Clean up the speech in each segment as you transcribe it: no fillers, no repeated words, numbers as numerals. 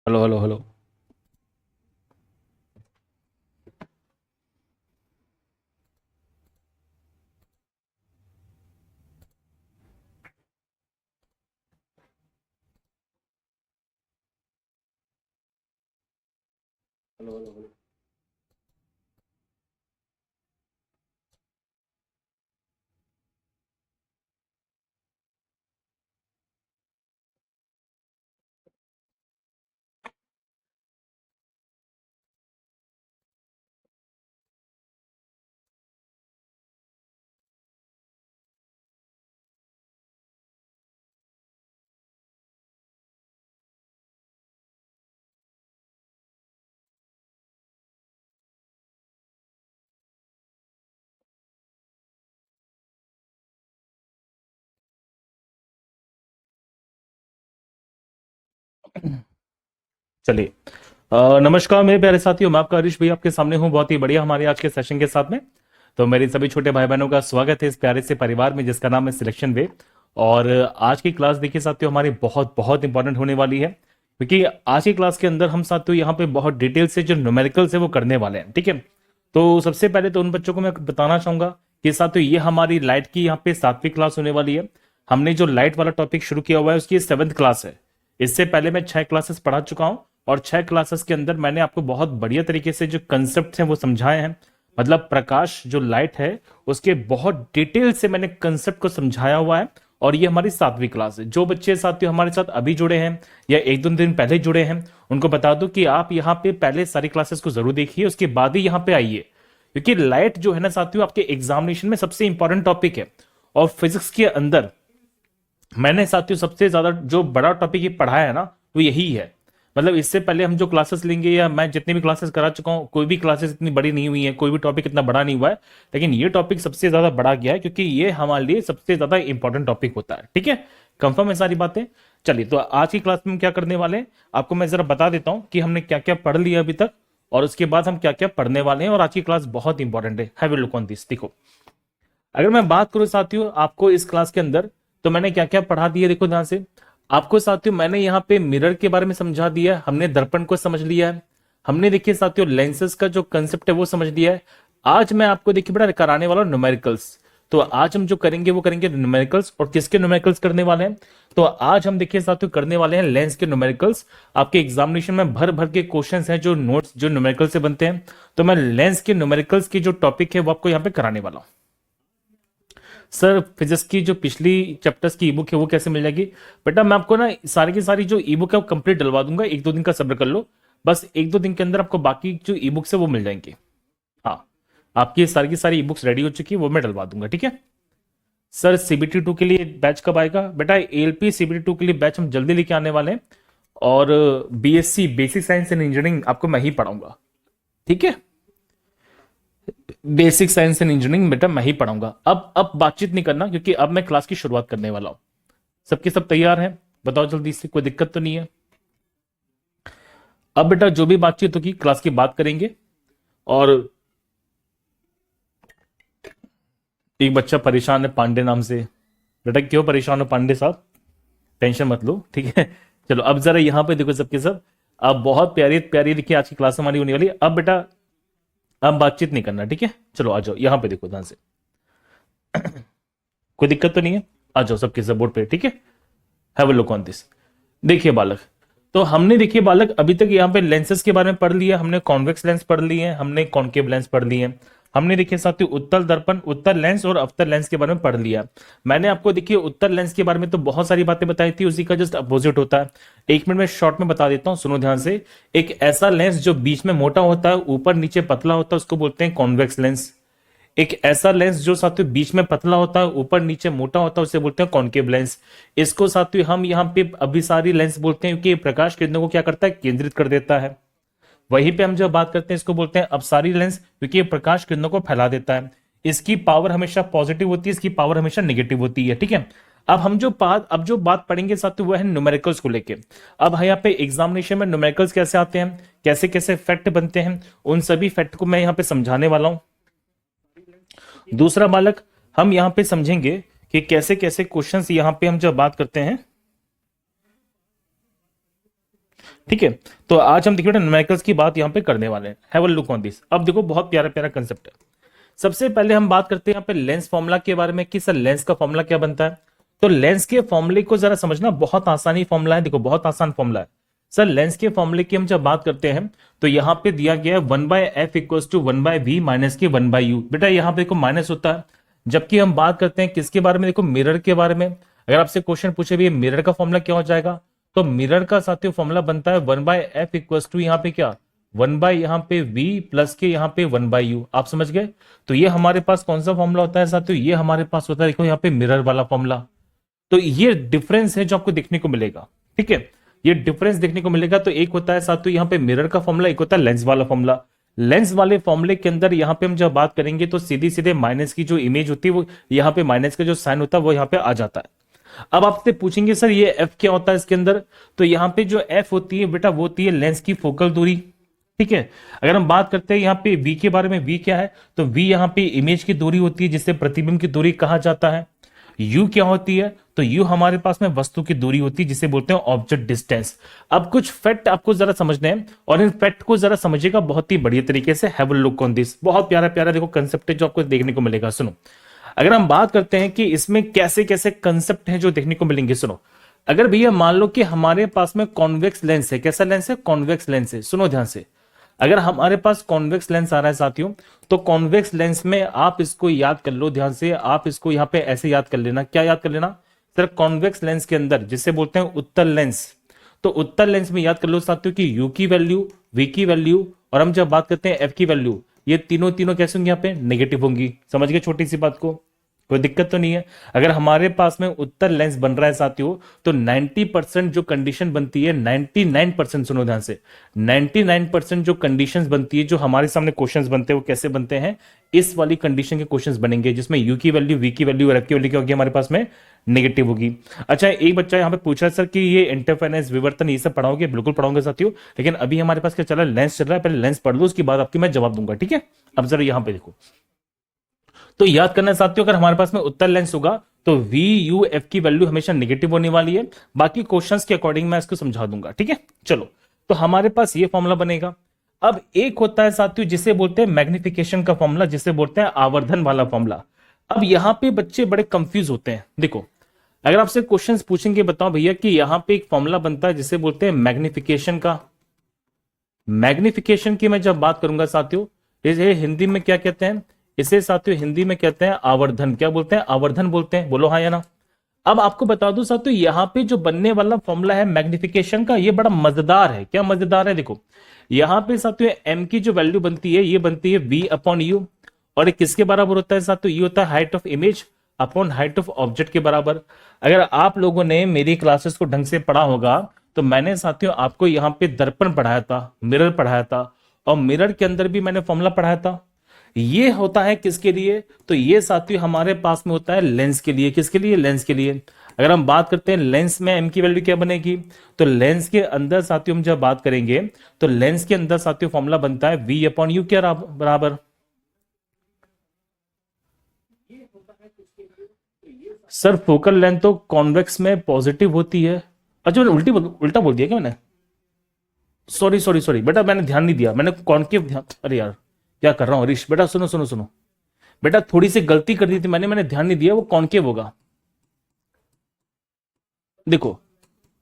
Hello hello hello. Hello hello hello. चलिए। नमस्कार मेरे प्यारे साथियों, मैं आपका हरीश भाई आपके सामने हूँ बहुत ही बढ़िया हमारे आज के सेशन के साथ में। तो मेरे सभी छोटे भाई बहनों का स्वागत है इस प्यारे से परिवार में जिसका नाम है सिलेक्शन वे। और आज की क्लास देखिए साथियों हमारी बहुत बहुत इंपॉर्टेंट होने वाली है, क्योंकि आज की क्लास के अंदर हम साथियों यहाँ पे बहुत डिटेल से जो न्यूमेरिकल्स है वो करने वाले हैं। ठीक है। तो सबसे पहले तो उन बच्चों को मैं बताना चाहूंगा कि साथियों ये हमारी लाइट की यहाँ पे 7वीं क्लास होने वाली है। हमने जो लाइट वाला टॉपिक शुरू किया हुआ है उसकी 7th क्लास है। इससे पहले मैं 6 क्लासेस पढ़ा चुका हूँ, और 6 क्लासेस के अंदर मैंने आपको बहुत बढ़िया तरीके से जो कंसेप्ट हैं वो समझाए हैं। मतलब प्रकाश जो लाइट है उसके बहुत डिटेल से मैंने कंसेप्ट को समझाया हुआ है। और ये हमारी 7वीं क्लास है। जो बच्चे साथियों हमारे साथ अभी जुड़े हैं या एक दो दिन पहले जुड़े हैं उनको बता दूं कि आप यहाँ पे पहले सारी क्लासेस को जरूर देखिए, उसके बाद ही यहाँ पे आइए, क्योंकि लाइट जो है ना साथियों आपके एग्जामिनेशन में सबसे इंपॉर्टेंट टॉपिक है। और फिजिक्स के अंदर मैंने साथियों सबसे ज्यादा जो बड़ा टॉपिक ये पढ़ाया है ना वो यही है। मतलब इससे पहले हम जो क्लासेस लेंगे या मैं जितनी भी क्लासेस करा चुका हूँ कोई भी क्लासेस इतनी बड़ी नहीं हुई है, कोई भी टॉपिक इतना बड़ा नहीं हुआ है। लेकिन ये टॉपिक सबसे ज्यादा बड़ा गया है क्योंकि ये हमारे लिए सबसे ज्यादा इंपॉर्टेंट टॉपिक होता है। ठीक है। कंफर्म है सारी बातें। चलिए तो आज की क्लास में हम क्या करने वाले हैं आपको मैं जरा बता देता हूँ कि हमने क्या क्या पढ़ लिया अभी तक, और उसके बाद हम क्या क्या पढ़ने वाले हैं। और आज की क्लास बहुत इंपॉर्टेंट है। Have a look on this. देखो, अगर मैं बात करूं साथियों आपको इस क्लास के अंदर तो मैंने क्या क्या पढ़ा दिया देखो ध्यान से। आपको साथियों मैंने यहाँ पे मिरर के बारे में समझा दिया है, हमने दर्पण को समझ लिया है, हमने देखिए साथियों लेंसेस का जो कंसेप्ट है वो समझ लिया है। आज मैं आपको देखिए बड़ा कराने वाला हूं न्यूमेरिकल्स। तो आज हम जो करेंगे वो करेंगे न्यूमेरिकल्स। और किसके न्यूमेरिकल्स करने वाले हैं? तो आज हम देखिए साथियों करने वाले हैं लेंस के न्यूमेरिकल्स। आपके एग्जामिनेशन में भर भर के क्वेश्चंस हैं जो नोट्स जो न्यूमेरिकल से बनते हैं। तो मैं लेंस के न्यूमेरिकल्स की जो टॉपिक है वो आपको यहाँ पे कराने वाला हूं। सर फिजिक्स की जो पिछली चैप्टर्स की ईबुक है वो कैसे मिल जाएगी? बेटा मैं आपको ना सारी की सारी जो ईबुक है वो कंप्लीट डलवा दूंगा, एक दो दिन का सब्र कर लो। बस एक दो दिन के अंदर आपको बाकी जो ईबुक्स है वो मिल जाएंगी। हाँ, आपकी सारी की सारी ईबुक्स रेडी हो चुकी है, वो मैं डलवा दूंगा। ठीक है। सर सीबीटी 2 के लिए बैच कब आएगा? बेटा एएलपी सीबीटी 2 के लिए बैच हम जल्दी लेके आने वाले हैं। और BSc basic science and engineering आपको मैं ही पढ़ाऊंगा। ठीक है। बेसिक साइंस एंड इंजीनियरिंग बेटा मैं ही पढ़ाऊंगा। अब बातचीत नहीं करना क्योंकि अब मैं क्लास की शुरुआत करने वाला हूं। सबके सब तैयार हैं? बताओ जल्दी से, कोई दिक्कत तो नहीं है? अब बेटा जो भी बातचीत होगी क्लास की बात करेंगे। और एक बच्चा परेशान है पांडे नाम से। बेटा क्यों परेशान हो पांडे साहब? टेंशन मत लो, ठीक है। चलो अब जरा यहाँ पे देखो सबके सब। अब बहुत प्यारी प्यारी देखिए आज की क्लास हमारी होने वाली है। अब बेटा अब बातचीत नहीं करना, ठीक है। चलो आ जाओ यहाँ पे देखो ध्यान से। कोई दिक्कत तो नहीं है? आ जाओ सबके सब बोर्ड पे, ठीक है। Have a look on this. देखिए बालक, तो हमने देखिए बालक अभी तक यहाँ पे लेंसेज के बारे में पढ़ लिया। हमने कॉन्वेक्स लेंस पढ़ लिए हैं, हमने कॉनकेव लेंस पढ़ लिए हैं। हमने देखिए साथियों उत्तल दर्पण उत्तल लेंस और अवतल लेंस के बारे में पढ़ लिया। मैंने आपको देखिए उत्तल लेंस के बारे में तो बहुत सारी बातें बताई थी, उसी का जस्ट अपोजिट होता है। 1 मिनट में शॉर्ट में बता देता हूं, सुनो ध्यान से। एक ऐसा लेंस जो बीच में मोटा होता है ऊपर नीचे पतला होता है उसको बोलते हैं कॉन्वेक्स लेंस। एक ऐसा लेंस जो साथियों बीच में पतला होता है ऊपर नीचे मोटा होता है उसे बोलते हैं कॉनकेव लेंस। इसको साथियों हम यहाँ पे अभिसारी लेंस बोलते हैं क्योंकि ये प्रकाश किरणों को क्या करता है, केंद्रित कर देता है। वहीं पे हम जब बात करते हैं इसको बोलते हैं अपसारी लेंस क्योंकि ये प्रकाश किरणों को फैला देता है। इसकी पावर हमेशा पॉजिटिव होती है, इसकी पावर हमेशा नेगेटिव होती है। ठीक है। अब जो बात पढ़ेंगे साथियों वो है न्यूमेरिकल्स को लेके। अब यहाँ पे एग्जामिनेशन में न्यूमेरिकल्स कैसे आते हैं, कैसे कैसे फैक्ट बनते हैं, उन सभी फैक्ट को मैं यहाँ पे समझाने वाला हूँ। दूसरा बालक, हम यहां पे समझेंगे कि कैसे कैसे क्वेश्चंस यहां पे हम जब बात करते हैं ठीक है। तो आज हम देखिए बेटा न्यूमेरिकल्स की बात यहाँ पे करने वाले हैं। Have a look on this. अब देखो बहुत प्यारा प्यारा कंसेप्ट है। सबसे पहले हम बात करते हैं यहाँ पे लेंस फॉर्मूला के बारे में कि सर लेंस का फॉर्मूला क्या बनता है। तो लेंस के फॉर्मूले को जरा समझना, बहुत आसानी फॉर्मूला है। देखो बहुत आसान फॉर्मूला है सर। लेंस के फॉर्मूले की हम जब बात करते हैं तो यहाँ पे दिया गया है 1/f equals to 1/v minus के 1/u। बेटा यहाँ पे देखो माइनस होता है, जबकि हम बात करते हैं किसके बारे में, देखो मिरर के बारे में। अगर आपसे क्वेश्चन पूछे भी मिरर का फॉर्मूला क्या हो जाएगा, तो मिरर का साथियों फॉर्मूला बनता है 1/f इक्वल्स टू यहाँ पे क्या 1/, यहाँ पे v प्लस के यहाँ पे 1/u। आप समझ गए। तो ये हमारे पास कौन सा फॉर्मूला होता है साथियों, ये हमारे पास होता है देखो यहाँ पे मिरर वाला फॉर्मूला। तो ये डिफरेंस है जो आपको देखने को मिलेगा। ठीक है, ये डिफरेंस देखने को मिलेगा। तो एक होता है साथियों यहाँ पे मिरर का फॉर्मूला, एक होता है लेंस वाला फॉर्मूला। लेंस वाले फॉर्मूले के अंदर यहाँ पे हम जब बात करेंगे तो सीधी सीधे माइनस की जो इमेज होती है वो यहाँ पे माइनस का जो साइन होता है वो यहाँ पे आ जाता है। अब आपसे पूछेंगे सर ये एफ क्या होता है इसके अंदर, तो यहाँ पे जो एफ होती है बेटा वो होती है लेंस की फोकल दूरी। ठीक है, अगर हम बात करते हैं यहाँ पे वी के बारे में, वी क्या है, तो वी यहाँ पे इमेज की दूरी होती है जिसे प्रतिबिंब की दूरी कहा जाता है। यू क्या होती है, तो यू हमारे पास में वस्तु की दूरी होती है जिसे बोलते हैं ऑब्जेक्ट डिस्टेंस। अब कुछ फैक्ट आपको जरा समझने हैं और इन फैक्ट को जरा समझिएगा बहुत ही बढ़िया तरीके से। Have a look on this. बहुत प्यारा प्यारा देखो कंसेप्ट है जो आपको देखने को मिलेगा। सुनो, अगर हम बात करते हैं कि इसमें कैसे कैसे कंसेप्ट हैं जो देखने को मिलेंगे, सुनो। अगर भैया मान लो कि हमारे पास में कॉन्वेक्स लेंस है, कैसा लेंस है, कॉन्वेक्स लेंस है। सुनो ध्यान से, अगर हमारे पास कॉन्वेक्स लेंस आ रहा है साथियों, तो कॉन्वेक्स लेंस में आप इसको याद कर लो ध्यान से। आप इसको यहां पे ऐसे याद कर लेना, क्या याद कर लेना सर, कॉन्वेक्स लेंस के अंदर जिसे बोलते हैं उत्तल लेंस। तो उत्तल लेंस में याद कर लो साथियों कि यू की वैल्यू, वी की वैल्यू और हम जब बात करते हैं एफ की वैल्यू, ये तीनों तीनों कैसे होंगी, यहाँ पे नेगेटिव होंगी। समझ गए छोटी सी बात को, कोई दिक्कत तो नहीं है। अगर हमारे पास में उत्तर लेंस बन रहा है साथियों, तो 90% जो कंडीशन बनती है, 99%, सुनो ध्यान से, 99% जो कंडीशंस बनती है, जो हमारे सामने क्वेश्चंस बनते हैं वो कैसे बनते हैं, इस वाली कंडीशन के क्वेश्चंस बनेंगे जिसमें यू की वैल्यू, वी की वैल्यू और एफ की वैल्यू क्या होगी हमारे पास में, नेगेटिव होगी। अच्छा, एक बच्चा यहाँ पे पूछ रहा है सर कि ये इंटरफेरेंस, विवर्तन, ये सब पढ़ाओगे? बिल्कुल पढ़ाओगे साथियों, लेकिन अभी हमारे पास क्या चल रहा है, लेंस चल रहा है। पहले लेंस पढ़ लो, उसके बाद आपकी मैं जवाब दूंगा। ठीक है, अब जरा यहाँ पे देखो, तो याद करना साथियों, अगर हमारे पास में उत्तर लेंस होगा तो वी यू एफ की वैल्यू हमेशा नेगेटिव होने वाली है। बाकी क्वेश्चंस के अकॉर्डिंग मैं इसको समझा दूंगा। ठीक है, चलो, तो हमारे पास ये फॉर्मूला बनेगा। अब एक होता है साथियों जिसे बोलते हैं मैग्निफिकेशन का फॉर्मूला, जिसे बोलते हैं आवर्धन वाला फॉर्मूला। अब यहां पे बच्चे बड़े कंफ्यूज होते हैं। देखो, अगर आपसे क्वेश्चंस पूछेंगे, बताओ भैया कि यहां पे एक फॉर्मूला बनता है जिसे बोलते हैं मैग्निफिकेशन का। मैग्निफिकेशन की मैं जब बात करूंगा साथियों, इसे हिंदी में क्या कहते हैं, इसे साथियों हिंदी में कहते हैं आवर्धन। क्या बोलते हैं, आवर्धन बोलते हैं। बोलो हाँ या ना। अब आपको बता दूं साथियों, यहां पे जो बनने वाला फॉर्मूला है मैग्निफिकेशन का, ये बड़ा मजेदार है। क्या मजेदार है, देखो यहां पे साथियों एम की जो वैल्यू बनती है, ये बनती है वी अपॉन यू, और ये किसके बराबर होता है साथियों, ये होता है height of image upon height of object के बराबर। अगर आप लोगों ने मेरी क्लासेस को ढंग से पढ़ा होगा तो मैंने साथियों आपको यहाँ पे दर्पण पढ़ाया था, मिरर पढ़ाया था, और मिरर के अंदर भी मैंने फॉर्मूला पढ़ाया था। ये होता है किसके लिए, तो ये साथियों हमारे पास में होता है लेंस के लिए। किसके लिए, लेंस के लिए। अगर हम बात करते हैं लेंस में एम की वैल्यू क्या बनेगी, तो लेंस के अंदर साथियों हम जब बात करेंगे तो लेंस के अंदर साथियों फॉर्मूला बनता है वी अपॉन यू क्या बराबर। सर फोकल लेंथ तो कॉन्वेक्स में पॉजिटिव होती है। अच्छा, मैंने उल्टा बोल दिया क्या मैंने, सॉरी सॉरी सॉरी बेटा, मैंने ध्यान नहीं दिया, मैंने कॉन्केव ध्यान, अरे यार क्या कर रहा हूं हरीश। बेटा सुनो सुनो सुनो, बेटा थोड़ी सी गलती कर दी थी मैंने ध्यान नहीं दिया, वो कॉन्केव होगा। देखो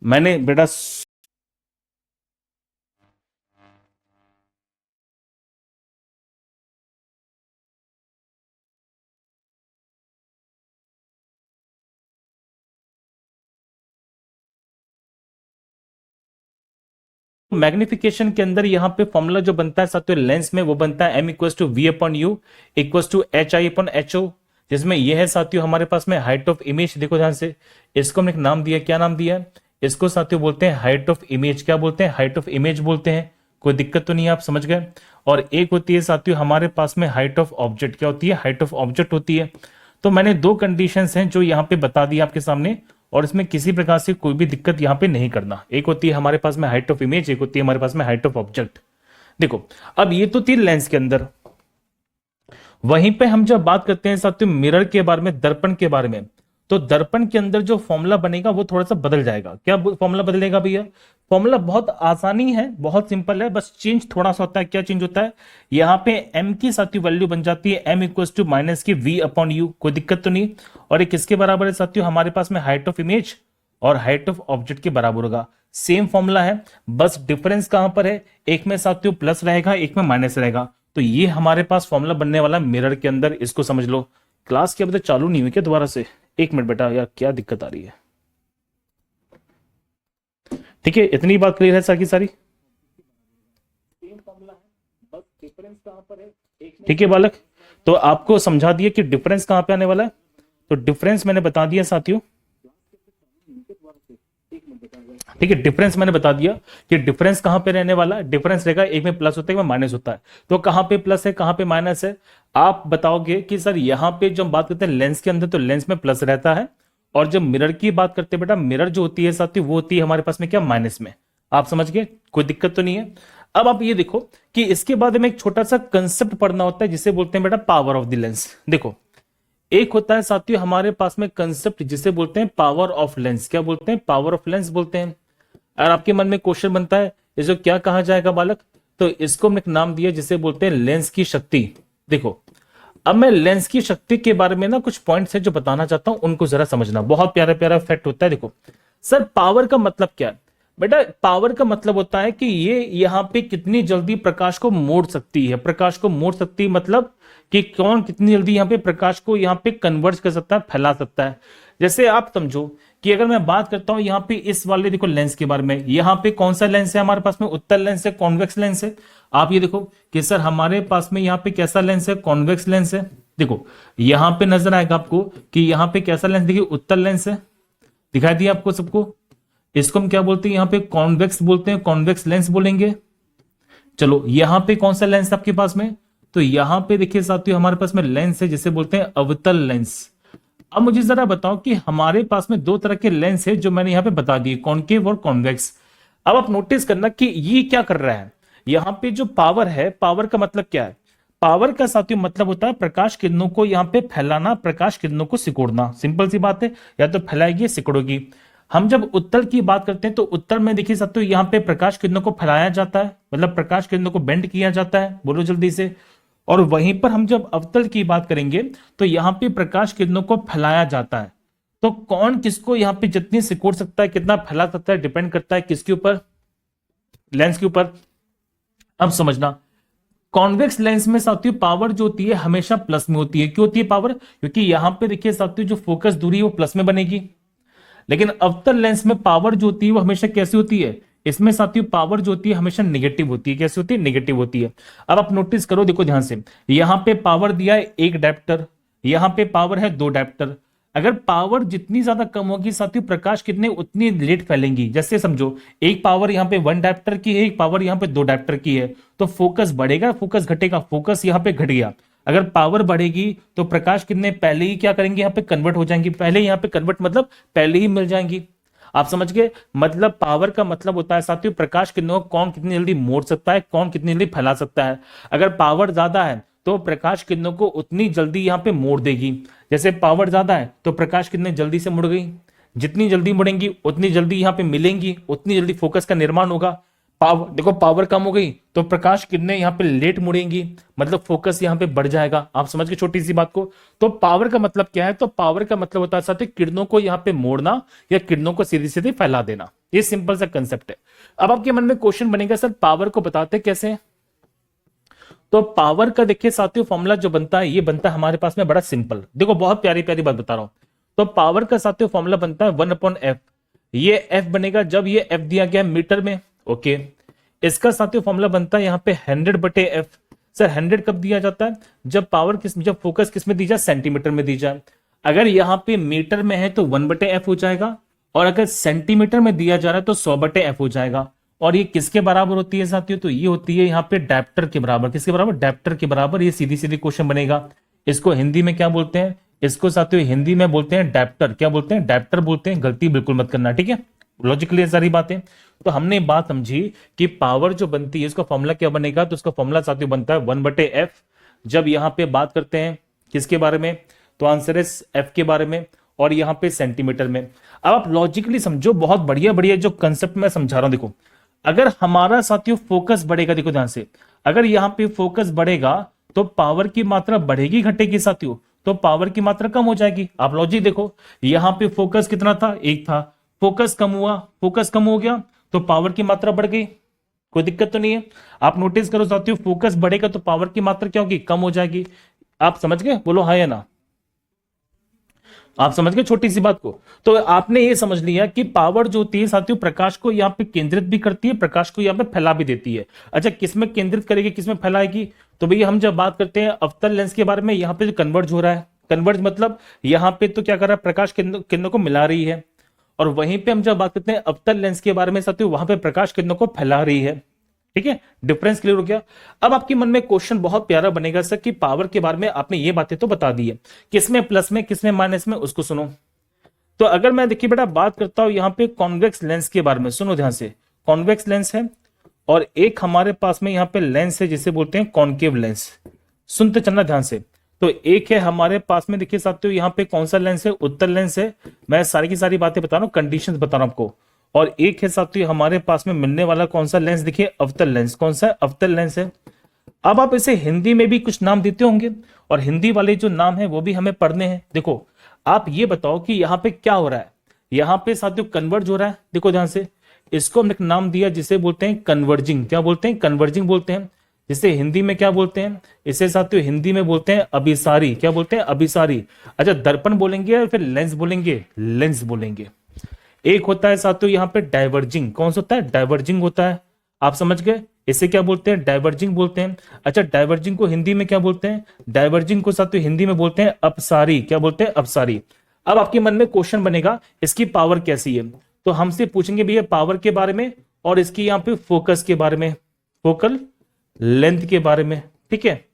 मैंने बेटा मैग्निफिकेशन के अंदर यहाँ पे फॉर्मूला जो बनता है साथियों लेंस में, वो बनता है M equals to V upon U equals to H I upon H O, जिसमें यह है साथियों हमारे पास में हाइट ऑफ इमेज। देखो ध्यान से, इसको हमने एक नाम दिया, क्या नाम दिया है, इसको साथियों बोलते हैं हाइट ऑफ इमेज। क्या बोलते हैं, हाइट ऑफ इमेज बोलते हैं। कोई दिक्कत तो नहीं है, आप समझ गए। और एक होती है साथियों हमारे पास में हाइट ऑफ ऑब्जेक्ट। क्या होती है, हाइट ऑफ ऑब्जेक्ट होती है। तो मैंने दो कंडीशंस हैं जो यहाँ पे बता दी आपके सामने, और इसमें किसी प्रकार से कोई भी दिक्कत यहां पे नहीं करना। एक होती है हमारे पास में हाइट ऑफ इमेज, एक होती है हमारे पास में हाइट ऑफ ऑब्जेक्ट। देखो अब ये तो थी लेंस के अंदर। वहीं पे हम जब बात करते हैं साथियों मिरर के बारे में, दर्पण के बारे में, तो दर्पण के अंदर जो फॉर्मूला बनेगा वो थोड़ा सा बदल जाएगा। क्या फॉर्मूला बदलेगा भैया? फॉर्मूला बहुत आसानी है, बहुत सिंपल है, बस चेंज थोड़ा सा होता है। क्या चेंज होता है? यहाँ पे m की साथियों वैल्यू बन जाती है m इक्वल टू माइनस की v अपॉन यू। कोई दिक्कत तो नहीं। और ये किसके बराबर है साथियों? हमारे पास में हाइट ऑफ इमेज और हाइट ऑफ ऑब्जेक्ट के बराबर होगा। सेम फॉर्मूला है, बस डिफरेंस कहां पर है? एक में साथियों प्लस रहेगा, एक में माइनस रहेगा। तो ये हमारे पास फॉर्मूला बनने वाला मिरर के अंदर, इसको समझ लो। क्लास की अभी तक चालू नहीं हुई क्या दोबारा से? एक मिनट बेटा, यार क्या दिक्कत आ रही है? ठीक है, इतनी बात क्लियर है सर की सारी? सेम फॉर्मूला है, बस डिफरेंस कहां पर है? ठीक है बालक, तो आपको समझा दिया कि डिफरेंस कहां पे आने वाला है। तो डिफरेंस मैंने बता दिया साथियों। ठीक है, डिफरेंस मैंने बता दिया कि डिफरेंस कहां पे रहने वाला है। डिफरेंस रहेगा, एक में प्लस होता है, एक में माइनस होता है। तो कहां पे प्लस है, कहां पे माइनस है? आप बताओगे कि सर यहां पे जब हम बात करते हैं लेंस के अंदर, तो लेंस में प्लस रहता है। और जब मिरर की बात करते हैं बेटा, मिरर जो होती है साथियों वो होती है हमारे पास में क्या? माइनस में। आप समझ गए? कोई दिक्कत तो नहीं है। अब आप ये देखो कि इसके बाद में एक छोटा सा कंसेप्ट पढ़ना होता है जिसे बोलते हैं बेटा पावर ऑफ द लेंस। देखो, एक होता है साथियों हमारे पास में कंसेप्ट जिसे बोलते हैं पावर ऑफ लेंस। क्या बोलते हैं? पावर ऑफ लेंस बोलते हैं। और आपके मन में क्वेश्चन बनता है इसको क्या कहा जाएगा बालक? तो इसको हमने एक नाम दिया जिसे बोलते हैं लेंस की शक्ति। देखो, अब मैं लेंस की शक्ति के बारे में ना कुछ पॉइंट्स है जो बताना चाहता हूं, उनको जरा समझना। बहुत प्यारा प्यारा फैक्ट होता है। देखो सर, पावर का मतलब क्या है बेटा? पावर का मतलब होता है कि ये यहां पे कितनी जल्दी प्रकाश को मोड़ सकती है। प्रकाश को मोड़ सकती है मतलब कि कौन कितनी जल्दी यहाँ पे प्रकाश को यहाँ पे कन्वर्ट कर सकता है, फैला सकता है। जैसे आप समझो कि अगर मैं बात करता हूं यहाँ पे इस वाले देखो लेंस के बारे में, यहाँ पे कौन सा लेंस है हमारे पास में? उत्तल लेंस है, कॉन्वेक्स लेंस है। आप ये देखो कि सर हमारे पास में यहाँ पे कैसा लेंस है? कॉन्वेक्स लेंस है। देखो यहाँ पे नजर आएगा आपको कि यहाँ पे कैसा लेंस, देखिए उत्तल लेंस है, दिखाई दिया आपको सबको। इसको हम क्या बोलते हैं? यहाँ पे कॉन्वेक्स बोलते हैं, कॉन्वेक्स लेंस बोलेंगे। चलो यहाँ पे कौन सा लेंस आपके पास में? तो यहाँ पे देखिए साथियों हमारे पास में लेंस है जिसे बोलते हैं अवतल लेंस। अब मुझे जरा बताओ कि हमारे पास में दो तरह के लेंस है जो मैंने यहाँ पे बता दिए, कॉन्केव और कॉन्वेक्स। अब आप नोटिस करना कि ये क्या कर रहा है। यहाँ पे जो पावर है, पावर का मतलब क्या है? पावर का साथियों मतलब होता है प्रकाश किरणों को यहाँ पे फैलाना, प्रकाश किरणों को सिकोड़ना। सिंपल सी बात है, या तो फैलाएगी सिकोड़ोगी। हम जब उत्तल की बात करते हैं तो उत्तल में देखिए साथियों यहाँ पे प्रकाश किरणों को फैलाया जाता है, मतलब प्रकाश किरणों को बेंड किया जाता है। बोलो जल्दी से। और वहीं पर हम जब अवतल की बात करेंगे तो यहां पे प्रकाश किरणों को फैलाया जाता है। तो कौन किसको यहां पे जितनी सिकोड़ सकता है, कितना फैला सकता है, डिपेंड करता है किसके ऊपर? लेंस के ऊपर। अब समझना, कॉन्वेक्स लेंस में साथियों पावर जो होती है हमेशा प्लस में होती है। क्यों होती है पावर? क्योंकि यहां पे देखिए साथियों जो फोकस दूरी है वो प्लस में बनेगी। लेकिन अवतल लेंस में पावर जो होती है वो हमेशा कैसी होती है? इसमें साथियों पावर जो होती है हमेशा नेगेटिव होती है। कैसी होती है? नेगेटिव होती है। अब आप नोटिस करो, देखो ध्यान से, यहां पे पावर दिया है एक डायप्टर, यहां पे पावर है दो डायप्टर। अगर पावर जितनी ज्यादा कम होगी साथियों, प्रकाश कितने उतनी लेट फैलेंगी। जैसे समझो एक पावर यहाँ पे वन डायप्टर की है, एक पावर यहाँ पे दो डायप्टर की है, तो फोकस बढ़ेगा, फोकस घटेगा, फोकस यहाँ पे घट गया। अगर पावर बढ़ेगी तो प्रकाश कितने पहले ही क्या करेंगे? यहाँ पे कन्वर्ट हो जाएंगी। पहले यहाँ पे कन्वर्ट मतलब पहले ही मिल जाएंगी। आप समझ गए? मतलब पावर का मतलब होता है साथियों प्रकाश किरणों को कौन कितनी जल्दी मोड़ सकता है, कौन कितनी जल्दी फैला सकता है। अगर पावर ज्यादा है तो प्रकाश किरणों को उतनी जल्दी यहाँ पे मोड़ देगी। जैसे पावर ज्यादा है तो प्रकाश किरणें जल्दी से मुड़ गई, जितनी जल्दी मुड़ेंगी उतनी जल्दी यहाँ पे मिलेंगी, उतनी जल्दी फोकस का निर्माण होगा। पावर देखो, पावर कम हो गई तो प्रकाश किरणें यहाँ पे लेट मुड़ेंगी, मतलब फोकस यहाँ पे बढ़ जाएगा। आप समझ गए छोटी सी बात को? तो पावर का मतलब क्या है? तो पावर का मतलब होता है साथियों किरणों को यहाँ पे मोड़ना या किरणों को सीधी सीधी फैला देना। ये सिंपल सा कंसेप्ट है। अब आपके मन में क्वेश्चन बनेगा सर पावर को बताते कैसे? तो पावर का देखिए साथियों फॉर्मूला जो बनता है ये बनता है हमारे पास में बड़ा सिंपल। देखो बहुत प्यारी प्यारी बात बता रहा हूं। तो पावर का साथियों फॉर्मूला बनता है 1/f। ये f बनेगा जब ये f दिया गया मीटर में। ओके, इसका साथियों फॉर्मूला बनता है यहाँ पे 100/f। सर 100 कब दिया जाता है? जब पावर जब फोकस किस में दी जाए? सेंटीमीटर में दी जाए। अगर यहाँ पे मीटर में है तो 1/f हो जाएगा, और अगर सेंटीमीटर में दिया जा रहा है तो 100/f हो जाएगा। और ये किसके बराबर होती है साथियों? तो ये होती है यहाँ पे डायप्टर के बराबर। किसके बराबर? डायप्टर के बराबर। ये सीधी सीधी क्वेश्चन बनेगा। इसको हिंदी में क्या बोलते हैं? इसको साथियों हिंदी में बोलते हैं डायप्टर। क्या बोलते हैं? डायप्टर बोलते हैं। गलती बिल्कुल मत करना, ठीक है? लॉजिकली सारी बातें। तो हमने बात समझी कि पावर जो बनती है इसका फॉर्मूला क्या बनेगा? तो उसका फॉर्मूला साथियों बनता है 1/f। जब यहां पे बात करते हैं किसके बारे में? तो आंसर है f के बारे में। और यहाँ पे सेंटीमीटर में। अब आप लॉजिकली समझो, बहुत बढ़िया बढ़िया जो कंसेप्ट मैं समझा रहा हूं। देखो अगर हमारा साथियों फोकस बढ़ेगा, देखो ध्यान से, अगर यहाँ पे फोकस बढ़ेगा तो पावर की मात्रा बढ़ेगी घटेगी साथियों? तो पावर की मात्रा कम हो जाएगी। आप लॉजिक देखो, यहाँ पे फोकस कितना था, 1 था, फोकस कम हुआ, फोकस कम हो गया तो पावर की मात्रा बढ़ गई। कोई दिक्कत तो नहीं है? आप नोटिस करो साथियों, फोकस बढ़ेगा तो पावर की मात्रा क्या होगी, कम हो जाएगी। आप समझ गए? बोलो हाँ या ना। आप समझ गए छोटी सी बात को? तो आपने ये समझ लिया कि पावर जो होती है साथियों, प्रकाश को यहाँ पे केंद्रित भी करती है, प्रकाश को यहाँ पे फैला भी देती है। अच्छा, किसमें केंद्रित करेगी, किसमें फैलाएगी? तो भैया हम जब बात करते हैं अवतल लेंस के बारे में, यहाँ पे जो कन्वर्ज हो रहा है, कन्वर्ज मतलब यहाँ पे तो क्या कर रहा है, प्रकाश किरणों को मिला रही है। और वहीं पे हम जब बात करते हैं अवतल लेंस के बारे में साथियों, वहां पे प्रकाश किरणों को फैला रही है। ठीक है, डिफरेंस क्लियर हो गया? अब आपके मन में क्वेश्चन बहुत प्यारा बनेगा सर कि पावर के बारे में आपने ये बातें तो बता दी है, किसमें प्लस में किसमें माइनस में, उसको सुनो। तो अगर मैं देखिए बेटा बात करता हूं यहाँ पे कॉन्वेक्स लेंस के बारे में, सुनो ध्यान से। कॉन्वेक्स लेंस है और एक हमारे पास में यहाँ पे लेंस है जिसे बोलते हैं कॉन्केव लेंस। सुनते चलना ध्यान से। तो एक है हमारे पास में, देखिए साथियों यहाँ पे कौन सा लेंस है, उत्तल लेंस है। मैं सारी की सारी बातें बता रहा हूँ, कंडीशंस बता रहा हूं आपको। और एक है साथियों हमारे पास में मिलने वाला कौन सा लेंस, देखिए अवतल लेंस। कौन सा? अवतल लेंस है। अब आप इसे हिंदी में भी कुछ नाम देते होंगे और हिंदी वाले जो नाम है वो भी हमें पढ़ने हैं। देखो आप ये बताओ कि यहाँ पे क्या हो रहा है, यहाँ पे साथियों कन्वर्ज हो रहा है। देखो ध्यान से, इसको हमने नाम दिया जिसे बोलते हैं कन्वर्जिंग। क्या बोलते हैं? कन्वर्जिंग बोलते हैं। जिसे हिंदी में क्या बोलते हैं? इसे साथियों हिंदी में बोलते हैं अभिसारी। क्या बोलते हैं? अभिसारी। अच्छा, दर्पण बोलेंगे या फिर लेंस बोलेंगे? लेंस बोलेंगे। एक होता है साथियों यहाँ पे डाइवर्जिंग। कौन सा होता है? डाइवर्जिंग होता है। आप समझ गए? इसे क्या बोलते हैं? डाइवर्जिंग बोलते हैं। अच्छा, डाइवर्जिंग को हिंदी में क्या बोलते हैं? डाइवर्जिंग को साथियों हिंदी में बोलते हैं अपसारी। क्या बोलते हैं? अपसारी। अब आपके मन में क्वेश्चन बनेगा इसकी पावर कैसी है, तो हमसे पूछेंगे भैया पावर के बारे में और इसकी यहाँ पे फोकस के बारे में, फोकल लेंथ के बारे में। ठीक है,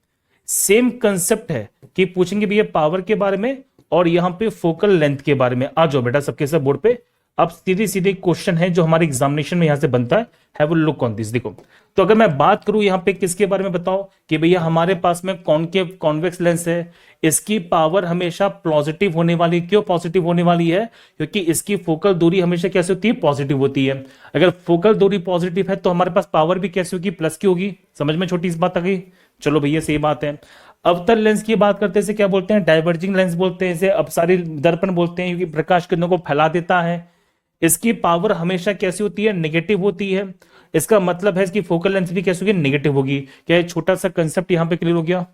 सेम कंसेप्ट है कि पूछेंगे भैया पावर के बारे में और यहाँ पे फोकल लेंथ के बारे में। आ जाओ बेटा सबके सब बोर्ड पे। अब सीधे सीधे क्वेश्चन है जो हमारे एग्जामिनेशन में यहां से बनता है, have a look on this. देखो तो अगर मैं बात करूं यहां पे किसके बारे में, बताओ कि भैया हमारे पास में कॉनकेव कॉन्वेक्स लेंस है, इसकी पावर हमेशा पॉजिटिव होने वाली। क्यों पॉजिटिव होने वाली है? क्योंकि इसकी फोकल दूरी हमेशा कैसे होती है? पॉजिटिव होती है। अगर फोकल दूरी पॉजिटिव है तो हमारे पास पावर भी कैसे होगी? प्लस की होगी। समझ में छोटी सी बात आ गई? चलो भैया सही बात है। अवतल लेंस की बात करते हैं, इसे क्या बोलते हैं? डाइवर्जिंग लेंस बोलते हैं, इसे अपसारी दर्पण बोलते हैं क्योंकि प्रकाश किरणों को फैला देता है। इसकी पावर हमेशा कैसी होती है? नेगेटिव होती है। इसका मतलब है इसकी फोकल लेंथ भी कैसी होगी? नेगेटिव होगी। क्या ये छोटा सा कंसेप्ट यहां पे क्लियर हो गया?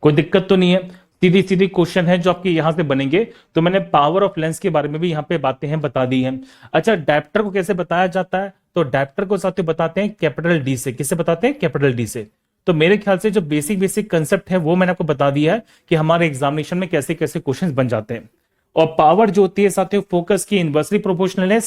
कोई दिक्कत तो नहीं है? सीधी सीधी क्वेश्चन है जो आपके यहां से बनेंगे। तो मैंने पावर ऑफ लेंस के बारे में भी यहां पे बातें हैं बता दी हैं। अच्छा, डायप्टर को कैसे बताया जाता है? तो डायप्टर को साथियों बताते हैं कैपिटल डी से। किससे बताते हैं? कैपिटल डी से। तो मेरे ख्याल से जो बेसिक बेसिक कंसेप्ट है वो मैंने आपको बता दिया है कि हमारे एग्जामिनेशन में कैसे कैसे क्वेश्चन बन जाते हैं। और पावर जो होती है साथियों फोकस की इनवर्सली प्रोपोर्शनल है,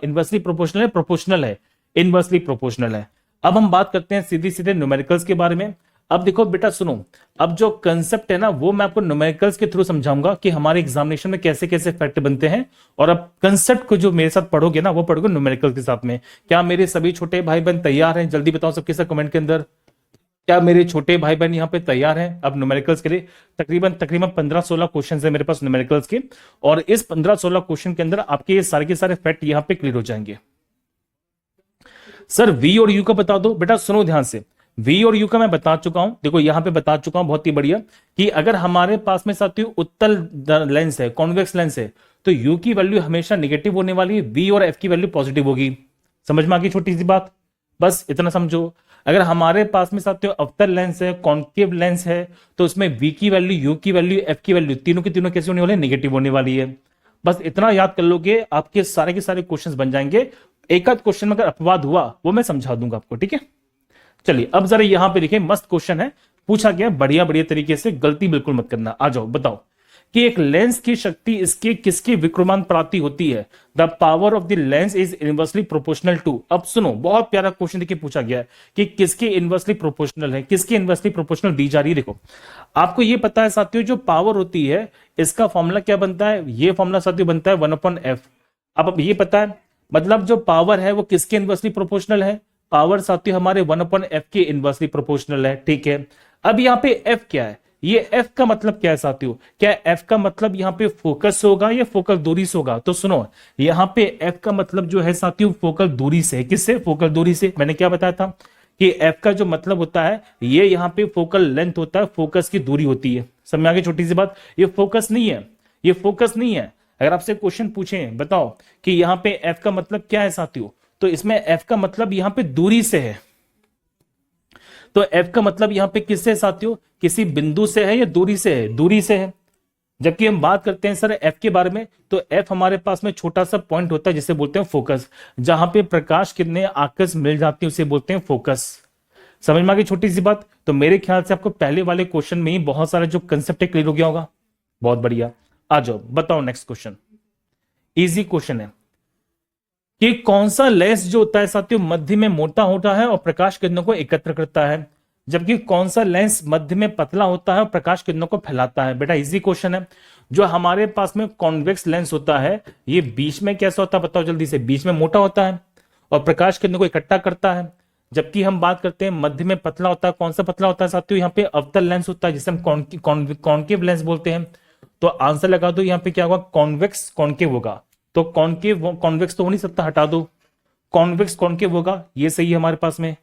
इनवर्सली प्रोपोर्शनल है, प्रोपोर्शनल है, इनवर्सली प्रोपोर्शनल है। अब हम बात करते हैं सीधी सीधे न्यूमेरिकल्स के बारे में। अब देखो बेटा सुनो, अब जो कंसेप्ट है ना वो मैं आपको न्यूमेरिकल्स के थ्रू समझाऊंगा कि हमारे एग्जामिनेशन में कैसे कैसे फैक्ट बनते हैं। और अब कंसेप्ट को जो मेरे साथ पढ़ोगे ना वो पढ़ोगे न्यूमेरिकल के साथ में। क्या मेरे सभी छोटे भाई बहन तैयार हैं? जल्दी बताओ सबके साथ कमेंट के अंदर। क्या मेरे छोटे भाई बहन यहाँ पे तैयार हैं अब न्यूमेरिकल्स के लिए? तकरीबन तकरीबन 15-16 क्वेश्चन है मेरे पास न्यूमेरिकल्स के, और इस 15-16 क्वेश्चन के अंदर आपके ये सारे के सारे फैक्ट यहाँ पे क्लियर हो जाएंगे। सर वी और यू का बता दो। बेटा सुनो ध्यान से, वी और यू का मैं बता चुका हूं, देखो यहां पे बता चुका हूं बहुत ही बढ़िया कि अगर हमारे पास में साथियों उत्तल लेंस है, कॉन्वेक्स लेंस है, तो यू की वैल्यू हमेशा नेगेटिव होने वाली है, वी और एफ की वैल्यू पॉजिटिव होगी। समझ में आ गई छोटी सी बात? बस इतना समझो। अगर हमारे पास में साथियों अवतल लेंस है, कॉन्केव लेंस है, तो उसमें वी की वैल्यू, यू की वैल्यू, एफ की वैल्यू तीनों की तीनों कैसे होने वाले? नेगेटिव होने वाली है। बस इतना याद कर लोगे आपके सारे के सारे क्वेश्चंस बन जाएंगे। एक आध क्वेश्चन में अगर अपवाद हुआ वो मैं समझा दूंगा आपको, ठीक है? चलिए अब जरा यहां पे देखिए, मस्त क्वेश्चन है, पूछा गया बढ़िया बढ़िया तरीके से, गलती बिल्कुल मत करना। आ जाओ बताओ कि एक लेंस की शक्ति इसके किसके विक्रमानुपाती होती है? The power of the lens is inversely proportional to. अब सुनो, बहुत प्यारा क्वेश्चन देखिए पूछा गया है कि किसके इनवर्सली प्रोपोर्शनल है, किसके इनवर्सली प्रोपोर्शनल दी जा रही है। देखो आपको ये पता है साथियों, जो पावर होती है इसका फॉर्मूला क्या बनता है? ये फॉर्मूला साथियों बनता है 1/f। अब ये पता है, मतलब जो पावर है वो किसके इनवर्सली प्रोपोर्शनल है? पावर साथियों हमारे 1/f के इनवर्सली प्रोपोर्शनल है, ठीक है? अब यहाँ पे f क्या है? ये एफ का मतलब क्या है साथियों? क्या एफ का मतलब यहाँ पे फोकस होगा या फोकल दूरी से होगा? तो सुनो, यहाँ पे एफ का मतलब जो है साथियों फोकल दूरी से है। किससे? फोकल दूरी से। मैंने क्या बताया था कि एफ का जो मतलब होता है ये यहाँ पे फोकल लेंथ होता है, फोकस की दूरी होती है। समझ में आ गई छोटी सी बात? ये फोकस नहीं है, ये फोकस नहीं है। अगर आपसे क्वेश्चन पूछे बताओ कि यहाँ पे एफ का मतलब क्या है साथियों, तो इसमें एफ का मतलब यहाँ पे दूरी से है। तो एफ का मतलब यहां पे किससे साथियों? किसी बिंदु से है या दूरी से है? दूरी से है। जबकि हम बात करते हैं सर एफ के बारे में, तो एफ हमारे पास में छोटा सा पॉइंट होता है जिसे बोलते हैं फोकस, जहां पे प्रकाश किरणें आकर्ष मिल जाती है उसे बोलते हैं फोकस। समझ में आ गई छोटी सी बात? तो मेरे ख्याल से आपको पहले वाले क्वेश्चन में ही बहुत सारा जो कंसेप्ट है क्लियर हो गया होगा। बहुत बढ़िया, आ जाओ बताओ नेक्स्ट क्वेश्चन। इजी क्वेश्चन है कि कौन सा लेंस जो होता है साथियों मध्य में मोटा होता है और प्रकाश किरणों को एकत्र करता है, जबकि कौन सा लेंस मध्य में पतला होता है और प्रकाश किरणों को फैलाता है? बेटा इजी क्वेश्चन है। जो हमारे पास में कॉन्वेक्स लेंस होता है ये बीच में कैसा होता है बताओ जल्दी से? बीच में मोटा होता है और प्रकाश किरणों को इकट्ठा करता है। जबकि हम बात करते हैं मध्य में पतला होता है। कौन सा पतला होता है साथियों? यहाँ पे अवतल लेंस होता है जिसे हम कॉन्केव लेंस बोलते हैं। तो आंसर लगा दो, यहाँ पे क्या होगा? कॉन्वेक्स कॉन्केव होगा। तो कॉन्केव कॉन्वेक्स तो हो नहीं सकता, हटा दो। कॉन्वेक्स कॉन्केव होगा, ये सही है हमारे पास में।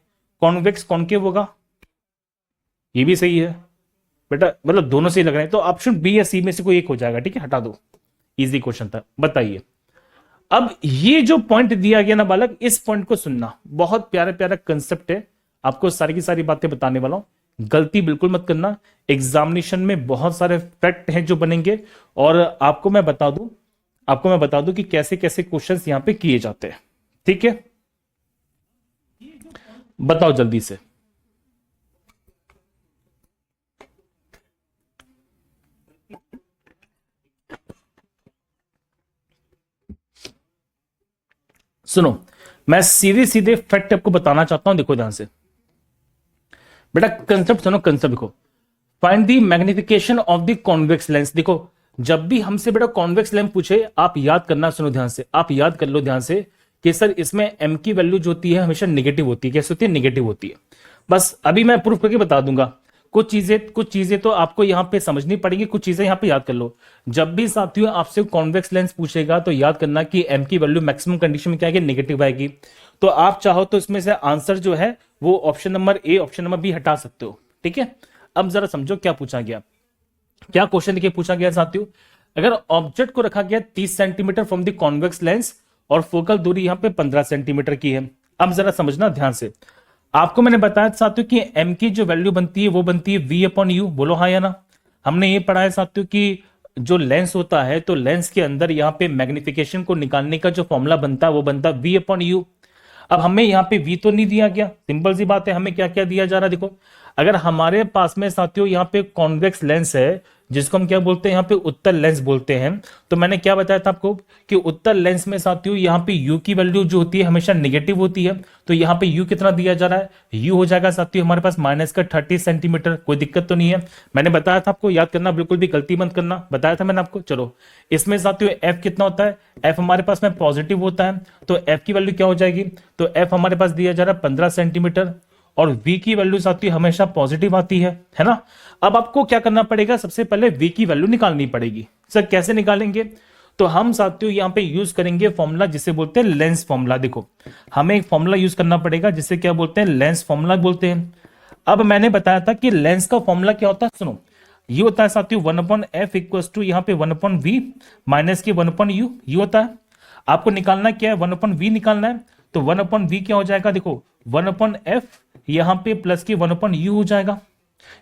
कॉन्वेक्स कॉन्केव होगा, ये भी सही है बेटा, मतलब दोनों सही लग रहे हैं। तो ऑप्शन बी या सी में से कोई एक हो जाएगा, ठीक है, हटा दो। इजी क्वेश्चन था। बताइए अब ये जो पॉइंट दिया गया ना बालक, इस पॉइंट को सुनना, बहुत प्यारा प्यारा कंसेप्ट है। आपको सारी की सारी बातें बताने वाला हूं, गलती बिल्कुल मत करना। एग्जामिनेशन में बहुत सारे फैक्ट हैं जो बनेंगे और आपको मैं बता दूं कि कैसे कैसे क्वेश्चंस यहां पे किए जाते हैं, ठीक है? बताओ जल्दी से। सुनो, मैं सीधे सीधे फैक्ट आपको बताना चाहता हूं, देखो ध्यान से बेटा। कंसेप्ट सुनो, कंसेप्ट देखो। Find the magnification of the convex lens. देखो जब भी हमसे बेटा कॉन्वेक्स लेंस पूछे, आप याद करना, सुनो ध्यान से, आप याद कर लो ध्यान से कि सर इसमें एम की वैल्यू जो होती है हमेशा नेगेटिव होती है। कैसे होती है? नेगेटिव होती है। बस अभी मैं प्रूफ करके बता दूंगा। कुछ चीजें तो आपको यहां पे समझनी पड़ेगी, कुछ चीजें यहां पे याद कर लो। जब भी साथियों आपसे कॉन्वेक्स लेंस पूछेगा तो याद करना कि एम की वैल्यू मैक्सिमम कंडीशन में क्या आएगी? नेगेटिव आएगी। तो आप चाहो तो इसमें से आंसर जो है वो option number A, option number B हटा सकते हो, ठीक है? अब जरा समझो क्या पूछा गया, क्या क्वेश्चन देखिए पूछा गया साथियों। अगर ऑब्जेक्ट को रखा गया 30 centimetre from the convex lens और फोकल दूरी यहां पे 15 सेंटीमीटर की है। अब जरा समझना ध्यान से, आपको मैंने बताया साथियों कि एम की जो वैल्यू बनती है वो बनती है वी अपॉन यू। बोलो हाँ या ना? हमने ये पढ़ा है साथियों कि जो लेंस होता है तो लेंस के अंदर यहाँ पे मैग्निफिकेशन को निकालने का जो फॉर्मूला बनता है वो बनता है वी अपॉन यू। अब हमें यहाँ पे वी तो नहीं दिया गया, सिंपल सी बात है। हमें क्या क्या दिया जा रहा है? देखो अगर हमारे पास में साथियों यहाँ पे कॉन्वेक्स लेंस है जिसको हम क्या बोलते हैं? यहाँ पे उत्तल लेंस बोलते हैं। तो मैंने क्या बताया था आपको कि उत्तल लेंस में साथियों यहाँ पे u की वैल्यू जो होती है हमेशा नेगेटिव होती है। तो यहाँ पे u कितना दिया जा रहा है? u हो जाएगा साथियों हमारे पास माइनस का 30 सेंटीमीटर। कोई दिक्कत तो नहीं है? मैंने बताया था आपको, याद करना, बिल्कुल भी गलती मत करना, बताया था मैंने आपको। चलो इसमें साथियों f कितना होता है? f हमारे पास में पॉजिटिव होता है, तो f की वैल्यू क्या हो जाएगी? तो f हमारे पास दिया जा रहा है 15 सेंटीमीटर और v की वैल्यू साथियों हमेशा पॉजिटिव आती है ना? अब आपको क्या करना पड़ेगा? सबसे पहले v की वैल्यू निकालनी पड़ेगी। सर कैसे निकालेंगे? तो हम साथियों यहां पे यूज करेंगे फॉर्मूला जिसे बोलते हैं लेंस फॉर्मूला। देखो हमें एक फॉर्मूला यूज करना पड़ेगा जिसे क्या बोलते हैं? लेंस फॉर्मूला बोलते हैं। अब मैंने बताया था कि लेंस का फॉर्मूला क्या होता है, सुनो ये होता है साथियों 1/f इक्वल्स टू यहाँ पे 1/v माइनस के 1/u। ये होता है। आपको निकालना क्या है? 1/v निकालना है। तो 1/v क्या हो जाएगा? देखो 1/f यहां पे प्लस की 1/u हो जाएगा,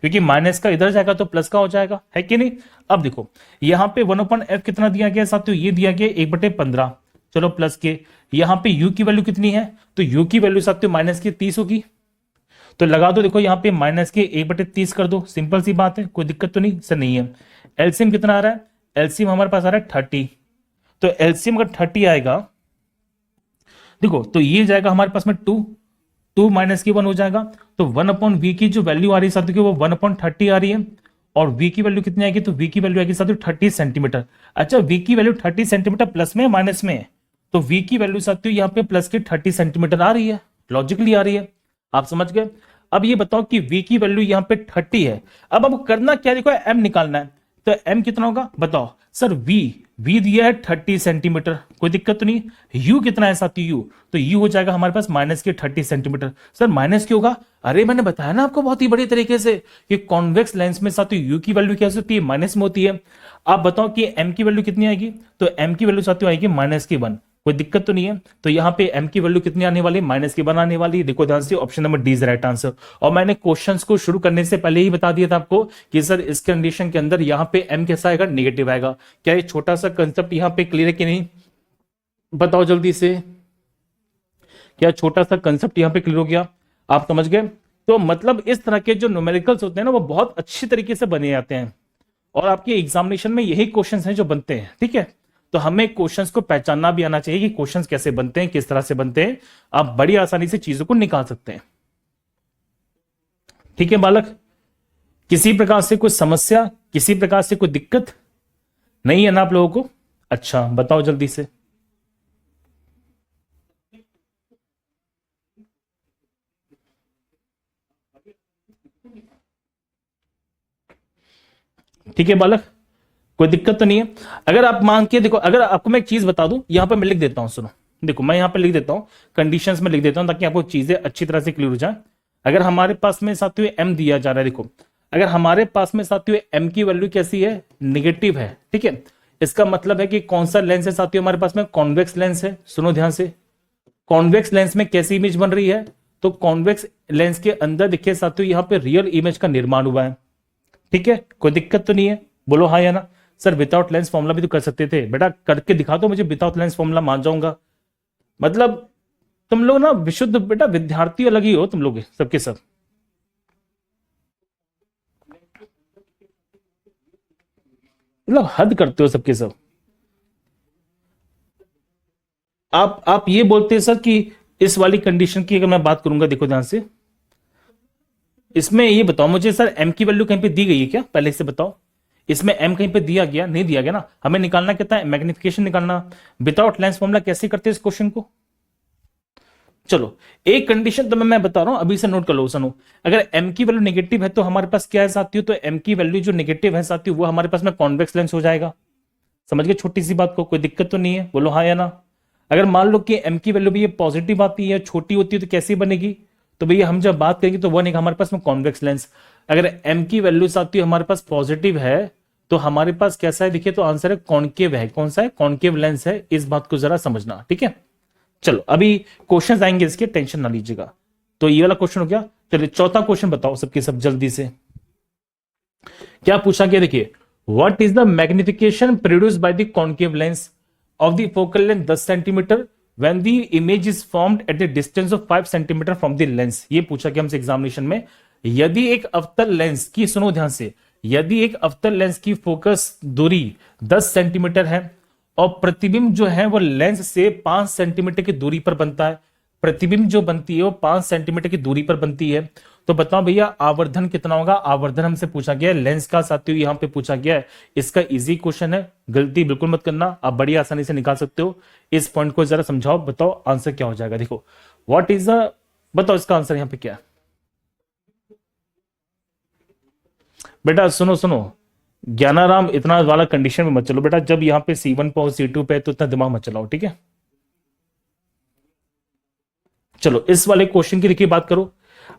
क्योंकि माइनस का इधर जाएगा तो प्लस का हो जाएगा, है कि नहीं? अब देखो यहां पे 1/f कितना दिया गया साथियों? ये दिया गया 1/15। चलो प्लस के यहां पे u की वैल्यू कितनी है? तो u की वैल्यू साथियों माइनस की 30 होगी। तो लगा दो, देखो यहाँ पे माइनस के 1/30 कर दो, सिंपल सी बात है, कोई दिक्कत तो नहीं सर? नहीं है। एलसीएम कितना आ रहा है? एलसीएम हमारे पास आ रहा है 30। तो एलसीएम अगर 30 आएगा देखो तो ये जाएगा हमारे पास में 2 माइनस की 1 हो जाएगा। तो 1/v की जो वैल्यू आ रही है साथियों वो 1/30 आ रही है और v की वैल्यू कितनी आएगी? तो v की वैल्यू आएगी साथियों 30 सेंटीमीटर। अच्छा v की वैल्यू 30 सेंटीमीटर प्लस में माइनस में है, तो v की वैल्यू साथियों यहाँ पे प्लस के 30 सेंटीमीटर आ रही है, लॉजिकली आ रही है। आप समझ गए? अब ये बताओ कि v की वैल्यू यहाँ पे 30 है। अब आपको करना क्या, देखो m निकालना है, तो m कितना होगा बताओ सर। v दिया है 30 सेंटीमीटर, कोई दिक्कत तो नहीं। u कितना है साथी, u तो u हो जाएगा हमारे पास माइनस के 30 सेंटीमीटर। सर माइनस क्यों होगा, अरे मैंने बताया ना आपको बहुत ही बढ़िया तरीके से कि कॉन्वेक्स लेंस में साथी u की वैल्यू कैसे होती है, माइनस में होती है। आप बताओ कि m की वैल्यू कितनी आएगी, तो m की वैल्यू साथियों आएगी -1, कोई दिक्कत तो नहीं है। तो यहाँ पे m की वैल्यू कितनी आने वाली, -1 आने वाली। देखो ध्यान से, option number D is right answer. और मैंने क्वेश्चंस को शुरू करने से पहले ही बता दिया था आपको कि सर इस कंडीशन के अंदर यहाँ पे m कैसा आएगा, नेगेटिव आएगा। क्या ये छोटा सा कंसेप्ट यहाँ पे क्लियर है कि नहीं, बताओ जल्दी से। क्या छोटा सा कंसेप्ट यहाँ पे क्लियर हो गया, आप समझ गए। तो मतलब इस तरह के जो न्यूमेरिकल्स होते हैं ना वो बहुत अच्छी तरीके से बने जाते हैं, और आपके एग्जामिनेशन में यही क्वेश्चंस हैं जो बनते हैं, ठीक है। तो हमें क्वेश्चंस को पहचानना भी आना चाहिए कि क्वेश्चंस कैसे बनते हैं, किस तरह से बनते हैं। आप बड़ी आसानी से चीजों को निकाल सकते हैं, ठीक है बालक। किसी प्रकार से कोई समस्या, किसी प्रकार से कोई दिक्कत नहीं है ना आप लोगों को। अच्छा बताओ जल्दी से। ठीक है बालक, कोई दिक्कत तो नहीं है। अगर आप मान के देखो, अगर आपको मैं एक चीज बता दूं, यहां पे मैं लिख देता हूं, सुनो देखो मैं यहां पे लिख देता हूं, कंडीशंस में लिख देता हूं ताकि आपको चीजें अच्छी तरह से क्लियर हो जाए। अगर हमारे पास में साथियों m दिया जा रहा है, देखो अगर हमारे पास में साथियों m की वैल्यू कैसी है, निगेटिव है, ठीक है। इसका मतलब है कि कौन सा लेंस है साथियों हमारे पास में, कॉन्वेक्स लेंस है। सुनो ध्यान से, कॉन्वेक्स लेंस में कैसी इमेज बन रही है, तो कॉन्वेक्स लेंस के अंदर देखिए साथियों यहां पे रियल इमेज का निर्माण हुआ है, ठीक है। कोई दिक्कत तो नहीं है, बोलो हाँ या ना। सर विदाउट लेंस फॉर्मूला भी तो कर सकते थे, बेटा करके दिखा दो मुझे, विदाउट लेंस फॉर्मूला मान जाऊंगा। मतलब तुम लोग ना विशुद्ध बेटा विद्यार्थी अलग ही हो तुम लोग सबके सब। मतलब हद करते हो सबके सब। आप ये बोलते हैं सर कि इस वाली कंडीशन की अगर मैं बात करूंगा, देखो ध्यान से, इसमें ये बताओ मुझे सर m की वैल्यू कहीं पे दी गई है क्या, पहले से बताओ। इसमें m कहीं पे दिया गया, नहीं दिया गया ना। हमें निकालना कितना है, मैग्निफिकेशन निकालना। विदाउट लेंस फॉर्मूला कैसे करते हैं इस क्वेश्चन को। चलो एक कंडीशन तो मैं बता रहा हूं, अभी से नोट कर लो सुनो। अगर m की वैल्यू नेगेटिव है तो हमारे पास क्या है साथियों, तो m की वैल्यू जो नेगेटिव है साथियों वो हमारे पास में कॉन्वेक्स लेंस हो जाएगा। समझ गए छोटी सी बात को, कोई दिक्कत तो नहीं है, बोलो हाँ या ना। अगर मान लो कि m की वैल्यू भी ये पॉजिटिव आती है, छोटी होती है, तो कैसी बनेगी, तो भैया हम जब बात करेंगे तो वो नहीं हमारे पास में कॉन्वेक्स लेंस। अगर m की वैल्यू साथियों हमारे पास पॉजिटिव है तो हमारे पास कैसा है, देखिए तो आंसर है कॉन्केव है। कौन सा है, कॉन्केव लेंस है। इस बात को जरा समझना, ठीक है। चलो अभी क्वेश्चन आएंगे इसके, टेंशन ना लीजिएगा। तो ये वाला क्वेश्चन हो गया। चलिए चौथा क्वेश्चन बताओ सबके सब जल्दी से। क्या पूछा गया, देखिए what is the magnification produced by the concave lens of the focal length 10 centimetre when the image is formed at the distance of 5 centimetre from the lens. ये पूछा गया हमसे एग्जामिनेशन में। यदि एक अवतल लेंस की, सुनो ध्यान से, यदि एक अवतल लेंस की फोकस दूरी 10 सेंटीमीटर है और प्रतिबिंब जो है वो लेंस से 5 सेंटीमीटर की दूरी पर बनता है, प्रतिबिंब जो बनती है वो 5 सेंटीमीटर की दूरी पर बनती है, तो बताओ भैया आवर्धन कितना होगा। आवर्धन हमसे पूछा गया है लेंस का साथियों, यहां पे पूछा गया है। इसका इजी क्वेश्चन है, गलती बिल्कुल मत करना, आप बड़ी आसानी से निकाल सकते हो। इस पॉइंट को जरा समझाओ, बताओ आंसर क्या हो जाएगा। देखो व्हाट इज द, बताओ इसका आंसर यहां पे क्या है। बेटा सुनो सुनो ज्ञानाराम, इतना वाला कंडीशन में मत चलो बेटा। जब यहाँ पे C1 पे और C2 पे तो इतना दिमाग मत चलाओ, ठीक है। चलो इस वाले क्वेश्चन की देखिए बात करो।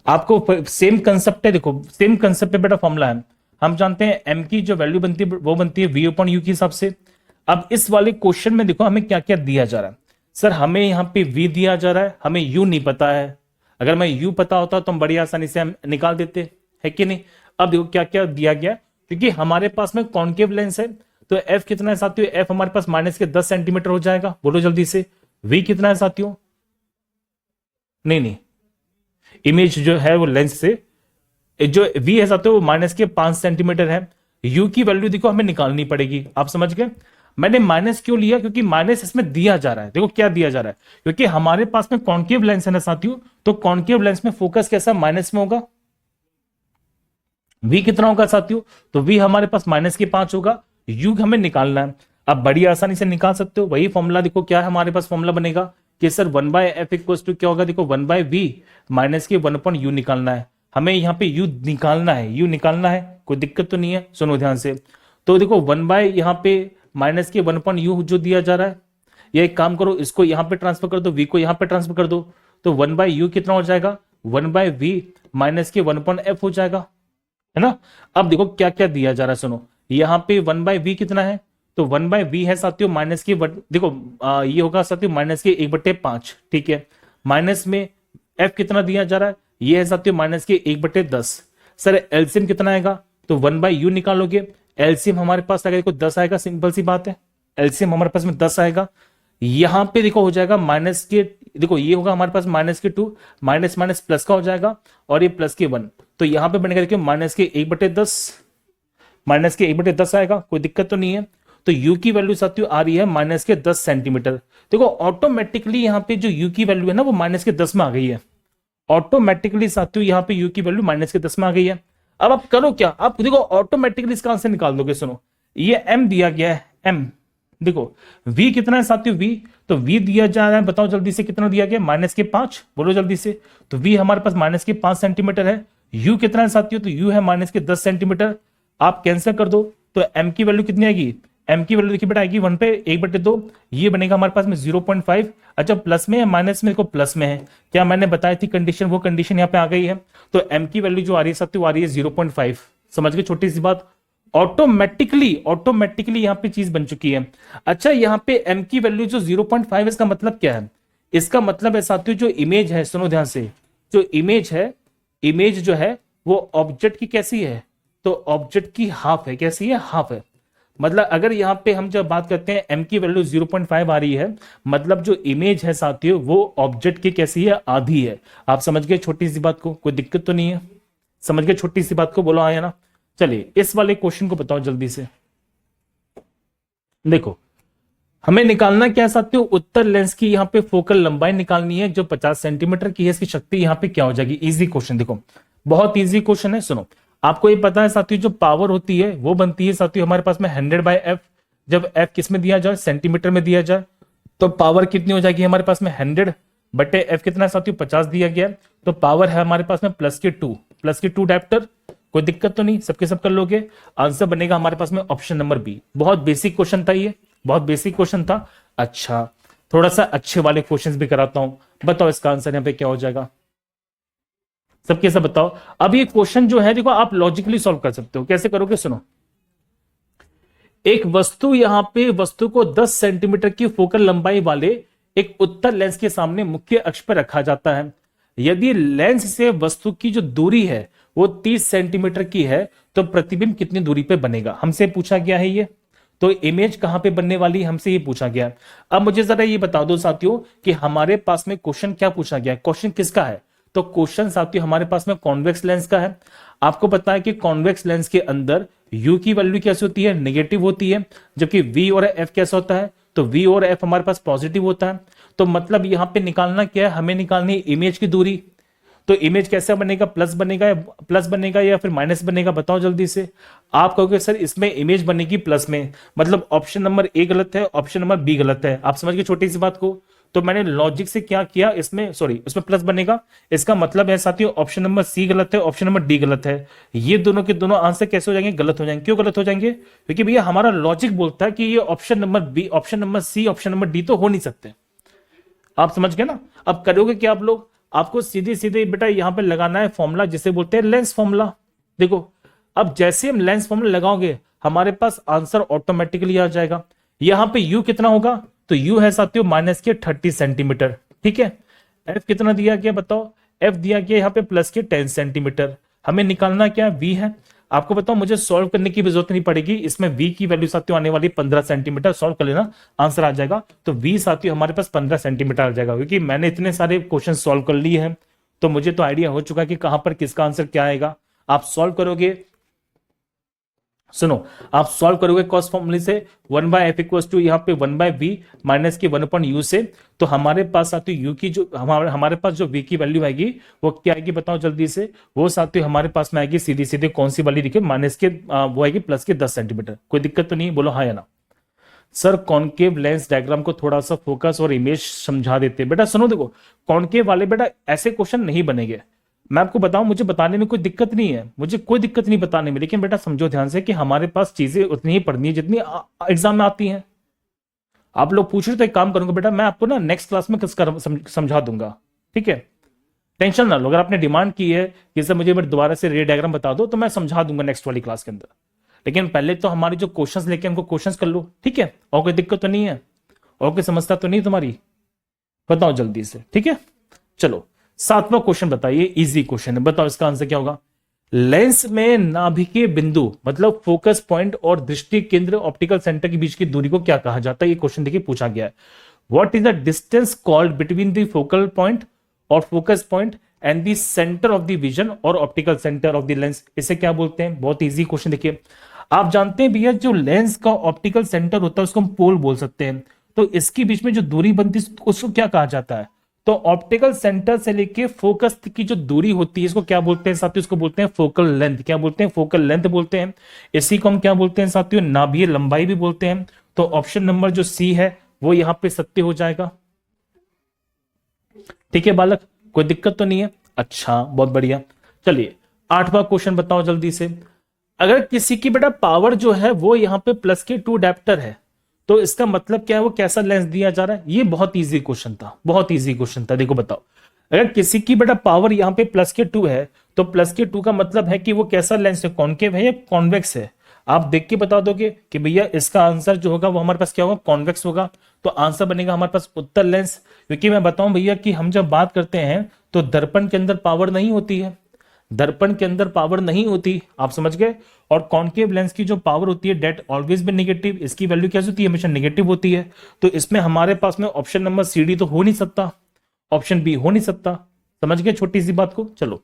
आपको सेम कंसेप्ट है, देखो सेम कंसेप्ट पे बेटा फॉर्मूला है। हम जानते हैं m की जो वैल्यू बनती है वो बनती है v/u के हिसाब से। अब इस वाले क्वेश्चन में देखो हमें क्या क्या दिया जा रहा है। सर हमें यहाँ पे v दिया जा रहा है, हमें u नहीं पता है। अगर मैं u पता होता तो हम बड़ी आसानी से हम निकाल देते, है कि नहीं। अब देखो क्या क्या दिया गया, क्योंकि हमारे पास में कॉन्केव लेंस है तो f कितना है साथियों, f हमारे पास -10 सेंटीमीटर हो जाएगा। बोलो जल्दी से, v कितना है साथियों, नहीं नहीं इमेज जो है वो लेंस से, जो v है साथियों वो -5 सेंटीमीटर है। u की वैल्यू देखो हमें निकालनी पड़ेगी, आप समझ गए। मैंने माइनस क्यों लिया, क्योंकि माइनस इसमें दिया जा रहा है। देखो क्या दिया जा रहा है, क्योंकि हमारे पास में कॉन्केव लेंस है ना साथियों, तो कॉन्केव लेंस में फोकस कैसा, माइनस में होगा। v कितना होगा साथियों, तो v हमारे पास -5 होगा। u हमें निकालना है, आप बड़ी आसानी से निकाल सकते हो। वही फॉर्मूला देखो क्या है हमारे पास, फॉर्मूला बनेगा कि सर 1/f इक्वल्स टू क्या होगा, देखो 1/v -1/u निकालना है। हमें यहाँ पे यू निकालना है, यू निकालना है, कोई दिक्कत तो नहीं है, सुनो ध्यान से। तो देखो 1 बाय यहाँ पे माइनस के 1/u जो दिया जा रहा है, या एक काम करो इसको यहाँ पे ट्रांसफर कर दो, v को यहाँ पे ट्रांसफर कर दो, तो 1/u कितना हो जाएगा, 1/v माइनस के 1/f हो जाएगा, है ना। अब देखो क्या क्या दिया जा रहा है, सुनो यहाँ पे 1/v कितना है, तो 1/v है साथियों माइनस के देखो ये होगा साथियों माइनस के 1/5, ठीक है। माइनस में f कितना दिया जा रहा है, ये है साथियों माइनस के 1/10। सर एलसीएम कितना आएगा, तो 1/u निकालोगे, एलसीएम हमारे पास आएगा, देखो 10 आएगा, सिंपल सी बात है, एलसीएम हमारे पास में 10 आएगा। यहां पे देखो हो जाएगा माइनस के, देखो ये होगा हमारे पास माइनस के 2, माइनस माइनस प्लस का हो जाएगा, और ये प्लस के 1, तो यहां पे बनेगा देखिए माइनस के 1/10, माइनस के 1/10 आएगा, कोई दिक्कत तो नहीं है। तो u की वैल्यू साथियों आ रही है माइनस के 10 सेंटीमीटर। देखो ऑटोमेटिकली यहाँ पे जो u की वैल्यू है ना वो माइनस के 10 में आ गई है, ऑटोमेटिकली साथियों यहाँ पे u की वैल्यू माइनस के 10 में आ गई है। अब आप करो क्या, आप देखो ऑटोमेटिकली इसका आंसर निकाल दोगे। सुनो ये m दिया गया है, m देखो v कितना है साथियों, v तो v दिया जा रहा है, बताओ जल्दी से कितना दिया गया, माइनस के 5, बोलो जल्दी से। तो v हमारे पास माइनस के 5 सेंटीमीटर है। u कितना है साथियों, तो u है माइनस के 10 सेंटीमीटर। आप कैंसिल कर दो तो m की वैल्यू कितनी आएगी, m की वैल्यू देखिए बेटा आएगी 1 पे 1/2, ये बनेगा हमारे पास में 0.5। अच्छा प्लस में है माइनस में, देखो प्लस में है, क्या मैंने बताई थी कंडीशन, वो कंडीशन यहाँ पे आ गई है। तो m की वैल्यू जो आ रही है साथियों आ रही है 0.5, समझ गए, छोटी सी बात, ऑटोमेटिकली यहाँ पे चीज बन चुकी है। अच्छा यहाँ पे m की वैल्यू जो 0.5 है, इसका मतलब क्या है, इसका मतलब है साथियों जो इमेज है, सुनो ध्यान से, जो इमेज है, इमेज जो है वो ऑब्जेक्ट की कैसी है, तो ऑब्जेक्ट की हाफ है, कैसी है, हाफ है। मतलब अगर यहाँ पे हम जब बात करते हैं m की वैल्यू 0.5 आ रही है, मतलब जो इमेज है साथियों वो ऑब्जेक्ट की कैसी है, आधी है। आप समझ गए छोटी सी बात को, कोई दिक्कत तो नहीं है, समझ गए छोटी सी बात को, बोलो आया ना। चलिए इस वाले क्वेश्चन को बताओ जल्दी से। देखो हमें निकालना क्या है साथियों, उत्तर लेंस की यहाँ पे फोकल लंबाई निकालनी है जो 50 सेंटीमीटर की है, इसकी शक्ति यहाँ पे क्या हो जाएगी। इजी क्वेश्चन, देखो बहुत इजी क्वेश्चन है। सुनो आपको ये पता है साथियों जो पावर होती है वो बनती है साथियों हमारे पास में 100/f, जब f किस में दिया जाए, सेंटीमीटर में दिया जाए, तो पावर कितनी हो जाएगी हमारे पास में 100/f कितना है साथियों 50 दिया गया, तो पावर है हमारे पास में +2 डायप्टर। कोई दिक्कत तो नहीं, सबके सब कर लोगे, आंसर बनेगा हमारे पास में ऑप्शन नंबर बी। बहुत बेसिक क्वेश्चन था ये, बहुत बेसिक क्वेश्चन था। अच्छा थोड़ा सा अच्छे वाले क्वेश्चंस भी कराता हूं, बताओ इसका आंसर यहाँ पे क्या हो जाएगा, सबके सब बताओ। अब ये क्वेश्चन जो है देखो आप लॉजिकली सॉल्व कर सकते हो, कैसे करोगे, सुनो। एक वस्तु यहां पे वस्तु को 10 सेंटीमीटर की फोकल लंबाई वाले एक उत्तर लेंस के सामने मुख्य अक्ष पर रखा जाता है। यदि लेंस से वस्तु की जो दूरी है वो 30 सेंटीमीटर की है, तो प्रतिबिंब कितनी दूरी पे बनेगा, हमसे पूछा गया है ये। तो इमेज कहां पे बनने वाली है, हमसे ये पूछा गया। अब मुझे जरा ये बता दो साथियों कि हमारे पास में क्वेश्चन क्या पूछा गया, क्वेश्चन किसका है, तो क्वेश्चन साथियों हमारे पास में कॉन्वेक्स लेंस का है। आपको पता है कि कॉन्वेक्स लेंस के अंदर u की वैल्यू कैसे होती है, नेगेटिव होती है, जबकि v और f कैसा होता है, तो v और f हमारे पास पॉजिटिव होता है। तो मतलब यहां पे निकालना क्या है, हमें निकालनी है इमेज की दूरी। तो इमेज कैसे बनेगा, प्लस बनेगा या फिर माइनस बनेगा, बताओ जल्दी से। आप कहोगे सर इसमें इमेज बनेगी प्लस में, मतलब ऑप्शन नंबर ए गलत है, ऑप्शन नंबर बी गलत है। आप समझ गए छोटी सी बात को। तो मैंने लॉजिक से क्या किया, इसमें प्लस बनेगा, इसका मतलब है साथियों ऑप्शन नंबर सी गलत है, ऑप्शन नंबर डी गलत है। ये दोनों के दोनों आंसर कैसे हो जाएंगे, गलत हो जाएंगे। क्यों गलत हो जाएंगे, क्योंकि भैया हमारा लॉजिक बोलता है कि ये option number B, option number C, option number D तो हो नहीं सकते। आप समझ गए ना। अब करोगे क्या आप लोग, आपको सीधे सीधे बेटा यहां पे लगाना है फॉर्मूला जिसे बोलते हैं लेंस फॉर्मूला। देखो अब जैसे हम लेंस फॉर्मूला लगाओगे हमारे पास आंसर ऑटोमेटिकली आ जाएगा। यहां पे u कितना होगा, तो u है साथियों माइनस के 30 सेंटीमीटर, ठीक है। f कितना दिया गया बताओ, f दिया गया यहाँ पे प्लस के 10 सेंटीमीटर। हमें निकालना क्या v है। आपको बताओ मुझे सॉल्व करने की भी जरूरत नहीं पड़ेगी, इसमें v की वैल्यू साथियों आने वाली 15 सेंटीमीटर, सॉल्व कर लेना आंसर आ जाएगा। तो v साथियों हमारे पास 15 सेंटीमीटर आ जाएगा, क्योंकि मैंने इतने सारे क्वेश्चन सॉल्व कर लिए हैं तो मुझे तो आइडिया हो चुका है कि कहां पर किसका आंसर क्या आएगा। आप सॉल्व करोगे, सुनो आप सॉल्व करोगे कॉस फॉर्मूले से 1/f इक्वल्स टू यहाँ पे 1/v माइनस की 1/u से, तो हमारे पास साथियों u की जो हमारे पास जो v की वैल्यू आएगी वो क्या आएगी बताओ जल्दी से। वो साथियों हमारे पास में आएगी सीधी सीधी कौन सी वाली, देखिए माइनस के वो आएगी प्लस के 10 सेंटीमीटर। कोई दिक्कत तो नहीं, बोलो हाँ या ना। सर कॉनकेव लेंस डायग्राम को थोड़ा सा फोकस और इमेज समझा देते बेटा। सुनो देखो कॉनकेव वाले बेटा ऐसे क्वेश्चन नहीं बनेंगे, मैं आपको बताऊं, मुझे बताने में कोई दिक्कत नहीं है, मुझे कोई दिक्कत नहीं बताने में, लेकिन बेटा समझो ध्यान से कि हमारे पास चीजें उतनी ही पढ़नी है जितनी एग्जाम में आती हैं। आप लोग पूछ रहे हो तो एक काम करूंगा बेटा, मैं आपको ना नेक्स्ट क्लास में समझा दूंगा, ठीक है? टेंशन ना लो, अगर आपने डिमांड की है कि सर मुझे दोबारा से रे डायग्राम बता दो, तो मैं समझा दूंगा नेक्स्ट वाली क्लास के अंदर। लेकिन पहले तो हमारी जो क्वेश्चंस लेके उनको क्वेश्चंस कर लो, ठीक है? और कोई दिक्कत तो नहीं है? और कोई समस्या तो नहीं तुम्हारी? बताओ जल्दी से, ठीक है? चलो 7वां क्वेश्चन बताइए, इजी क्वेश्चन है, बताओ इसका आंसर क्या होगा। लेंस में नाभिकीय बिंदु मतलब फोकस पॉइंट और दृष्टि केंद्र ऑप्टिकल सेंटर के बीच की दूरी को क्या कहा जाता है? ये क्वेश्चन देखिए पूछा गया है। What is the distance called between the focal point और focus point and the centre of the vision और optical centre of the lens? इसे क्या बोलते हैं? बहुत इजी क्वेश्चन। देखिए आप जानते हैं भैया, जो लेंस का ऑप्टिकल सेंटर होता है उसको हम पोल बोल सकते हैं। तो इसके बीच में जो दूरी बनती है उसको क्या कहा जाता है? तो ऑप्टिकल सेंटर से लेके फोकस की जो दूरी होती है इसको क्या बोलते हैं साथियों? इसको बोलते हैं फोकल लेंथ। क्या बोलते हैं? फोकल लेंथ बोलते हैं। इसी को हम क्या बोलते हैं साथियों? नाभीय लंबाई भी बोलते हैं। तो ऑप्शन नंबर जो सी है वो यहां पे सत्य हो जाएगा। ठीक है बालक, कोई दिक्कत तो नहीं है? अच्छा, बहुत बढ़िया। चलिए 8वां क्वेश्चन बताओ जल्दी से। अगर किसी की बेटा पावर जो है वो यहाँ पे +2 अडेप्टर है, तो इसका मतलब क्या है? वो कैसा लेंस दिया जा रहा है? ये बहुत इजी क्वेश्चन था, बहुत इजी क्वेश्चन था। देखो बताओ, अगर किसी की बेटा पावर यहाँ पे +2 है, तो +2 का मतलब है कि वो कैसा लेंस है? कॉन्केव है या कॉन्वेक्स है? आप देख के बता दोगे कि भैया इसका आंसर जो होगा वो हमारे पास क्या होगा? कॉन्वेक्स होगा। तो आंसर बनेगा हमारे पास उत्तर लेंस। क्योंकि मैं बताऊं भैया कि हम जब बात करते हैं तो दर्पण के अंदर पावर नहीं होती है, दर्पण के अंदर पावर नहीं होती, आप समझ गए? और कॉन्केव लेंस की जो पावर होती है डेट ऑलवेज बी नेगेटिव, इसकी वैल्यू क्या होती है? हमेशा नेगेटिव होती है। तो इसमें हमारे पास में ऑप्शन नंबर सी डी तो हो नहीं सकता, ऑप्शन बी हो नहीं सकता। समझ गए छोटी सी बात को? चलो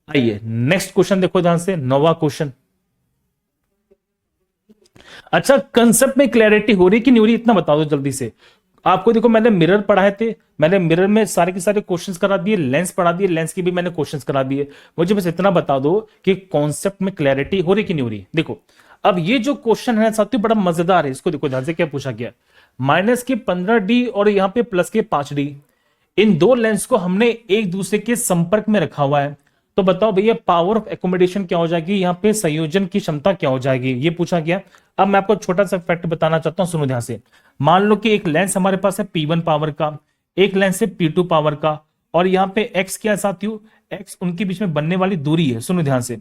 आइए नेक्स्ट क्वेश्चन देखो ध्यान से, 9वां क्वेश्चन। अच्छा, कंसेप्ट में क्लैरिटी हो रही कि नहीं हो रही, इतना बता दो जल्दी से। आपको देखो मैंने मिरर पढ़ाए थे, मैंने मिरर में सारे के सारे क्वेश्चंस करा दिए, लेंस पढ़ा दिए, लेंस की भी मैंने क्वेश्चंस करा दिए। मुझे बस इतना बता दो कि कॉन्सेप्ट में क्लैरिटी हो रही कि नहीं हो रही। देखो अब ये जो क्वेश्चन है साथियों बड़ा मजेदार है, इसको देखो ध्यान से क्या पूछा गया। -15D और यहाँ पे +5D, इन दो लेंस को हमने एक दूसरे के संपर्क में रखा हुआ है। तो बताओ भैया पावर ऑफ एकोमोडेशन क्या हो जाएगी? यहाँ पे संयोजन की क्षमता क्या हो जाएगी? ये पूछा गया। अब मैं आपको छोटा सा फैक्ट बताना चाहता हूं, सुनो ध्यान से। मान लो कि एक लेंस हमारे पास है P1 पावर का, एक लेंस है P2 पावर का, और यहाँ पे x क्या है साथियों? x उनके बीच में बनने वाली दूरी है। सुनो ध्यान से,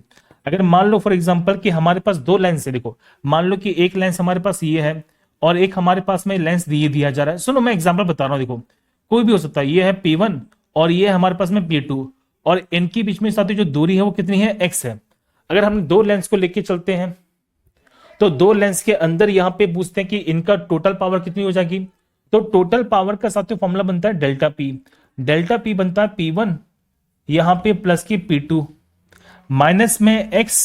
अगर मान लो फॉर एग्जाम्पल कि हमारे पास दो लेंस है, देखो मान लो कि एक लेंस हमारे पास ये है और एक हमारे पास में लेंस दिया जा रहा है। सुनो मैं एग्जाम्पल बता रहा हूं, देखो कोई भी हो सकता है, ये है P1 और ये है हमारे पास में P2, और इनके बीच में साथियों जो दूरी है वो कितनी है? x है। अगर हम दो लेंस को लेके चलते हैं तो दो लेंस के अंदर यहां पे पूछते हैं कि इनका टोटल पावर कितनी हो जाएगी। तो टोटल पावर का साथियों फॉर्मूला बनता है डेल्टा पी। डेल्टा पी बनता है P1 यहां पे प्लस की P2 माइनस में x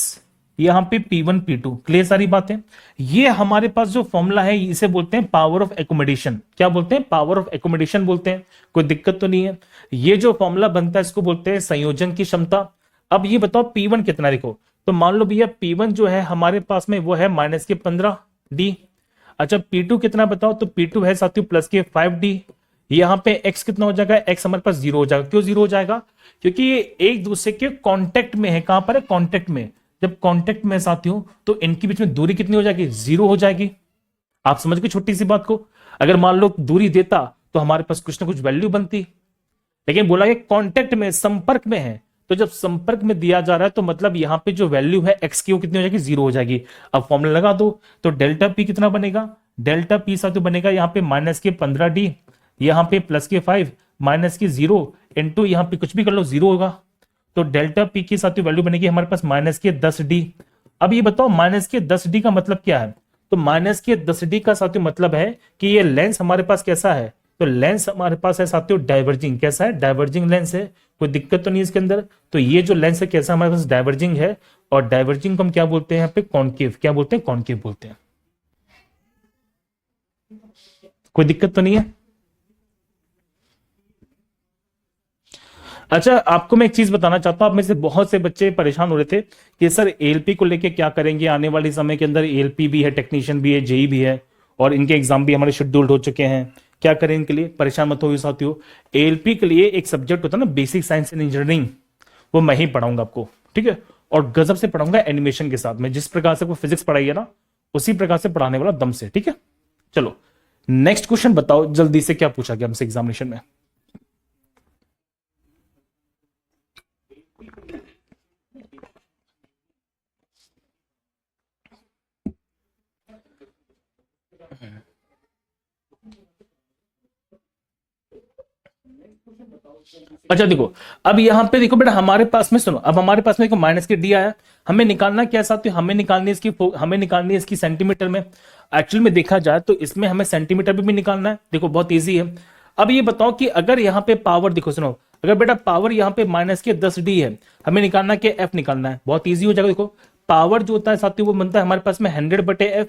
यहां पे P1 P2। क्लियर सारी बातें? ये हमारे पास जो फॉर्मूला है इसे बोलते हैं पावर ऑफ एकोमोडेशन। क्या बोलते हैं? पावर ऑफ एकोमोडेशन बोलते हैं। कोई दिक्कत तो नहीं है? ये जो फॉर्मूला बनता है इसको बोलते हैं संयोजन की क्षमता। अब ये बताओ P1 कितना, देखो तो मान लो भैया P1 जो है हमारे पास में वो है -15D। अच्छा P2 कितना बताओ? तो P2 है साथियों +5D। यहां पे x कितना हो जाएगा? x हमारे पास 0 हो जाएगा। क्यों 0 हो जाएगा? क्योंकि ये एक दूसरे के कांटेक्ट में है। कहां पर है? कांटेक्ट में। जब कांटेक्ट में साथियों तो इनके बीच में दूरी कितनी हो जाएगी? 0 हो जाएगी। आप समझ गए छोटी सी बात को? अगर मान लो दूरी देता तो हमारे पास कुछ ना कुछ वैल्यू बनती, लेकिन बोला कि कांटेक्ट में, संपर्क में है। तो जब संपर्क में दिया जा रहा है तो मतलब यहां पे जो वैल्यू है x की वो कितनी हो जाएगी? 0 हो जाएगी। अब फॉर्मूला लगा दो, तो डेल्टा पी कितना बनेगा? डेल्टा पी साथियों बनेगा यहाँ पे -15D, यहाँ पे +5 -0 इंटू यहाँ पे कुछ भी कर लो 0 होगा। तो डेल्टा पी की साथियों वैल्यू बनेगी हमारे पास -10D। अब ये बताओ -10D का मतलब क्या है? तो -10D का साथियों मतलब है कि ये लेंस हमारे पास कैसा है? तो लेंस हमारे पास है साथियों डाइवर्जिंग। कैसा है? डाइवर्जिंग लेंस है। कोई दिक्कत तो नहीं इसके अंदर? तो ये जो लेंस है कैसा हमारे पास? डाइवर्जिंग है। और डाइवर्जिंग को हम क्या बोलते हैं यहाँ पे? कॉन्केव। क्या बोलते हैं? कॉन्केव बोलते हैं। कोई दिक्कत तो नहीं है? अच्छा आपको मैं एक चीज बताना चाहता हूं, आप में से बहुत से बच्चे परेशान हो रहे थे कि सर एएलपी को लेके क्या करेंगे आने वाले समय के अंदर। एएलपी भी है, टेक्नीशियन भी है, जेई भी है, और इनके एग्जाम भी हमारे शेड्यूल्ड हो चुके हैं। क्या करें इनके लिए? परेशान मत हो साथियों। एएलपी के लिए एक सब्जेक्ट होता है ना, बेसिक साइंस एंड इंजीनियरिंग, वो मैं ही पढ़ाऊंगा आपको, ठीक है। और गजब से पढ़ाऊंगा एनिमेशन के साथ में, जिस प्रकार से वो फिजिक्स पढ़ाई है ना उसी प्रकार से पढ़ाने वाला दम से, ठीक है। चलो नेक्स्ट क्वेश्चन बताओ जल्दी से, क्या पूछा गया हमसे एग्जामिनेशन में। अच्छा देखो, अब यहां पे देखो बेटा, हमारे पास में सुनो, अब हमारे पास में देखो माइनस के डी आया, हमें निकालना क्या साथियों, हमें निकालनी है इसकी सेंटीमीटर में। एक्चुअल में देखा जाए तो इसमें हमें सेंटीमीटर में भी निकालना है, देखो बहुत इजी है। अब ये बताओ कि अगर यहाँ पे पावर देखो, सुनो, अगर बेटा पावर यहाँ पे माइनस के 10 डी है, हमें निकालना क्या, एफ निकालना है, बहुत ईजी हो जाएगा। देखो पावर जो होता है साथियों वो बनता है हमारे पास में 100/f।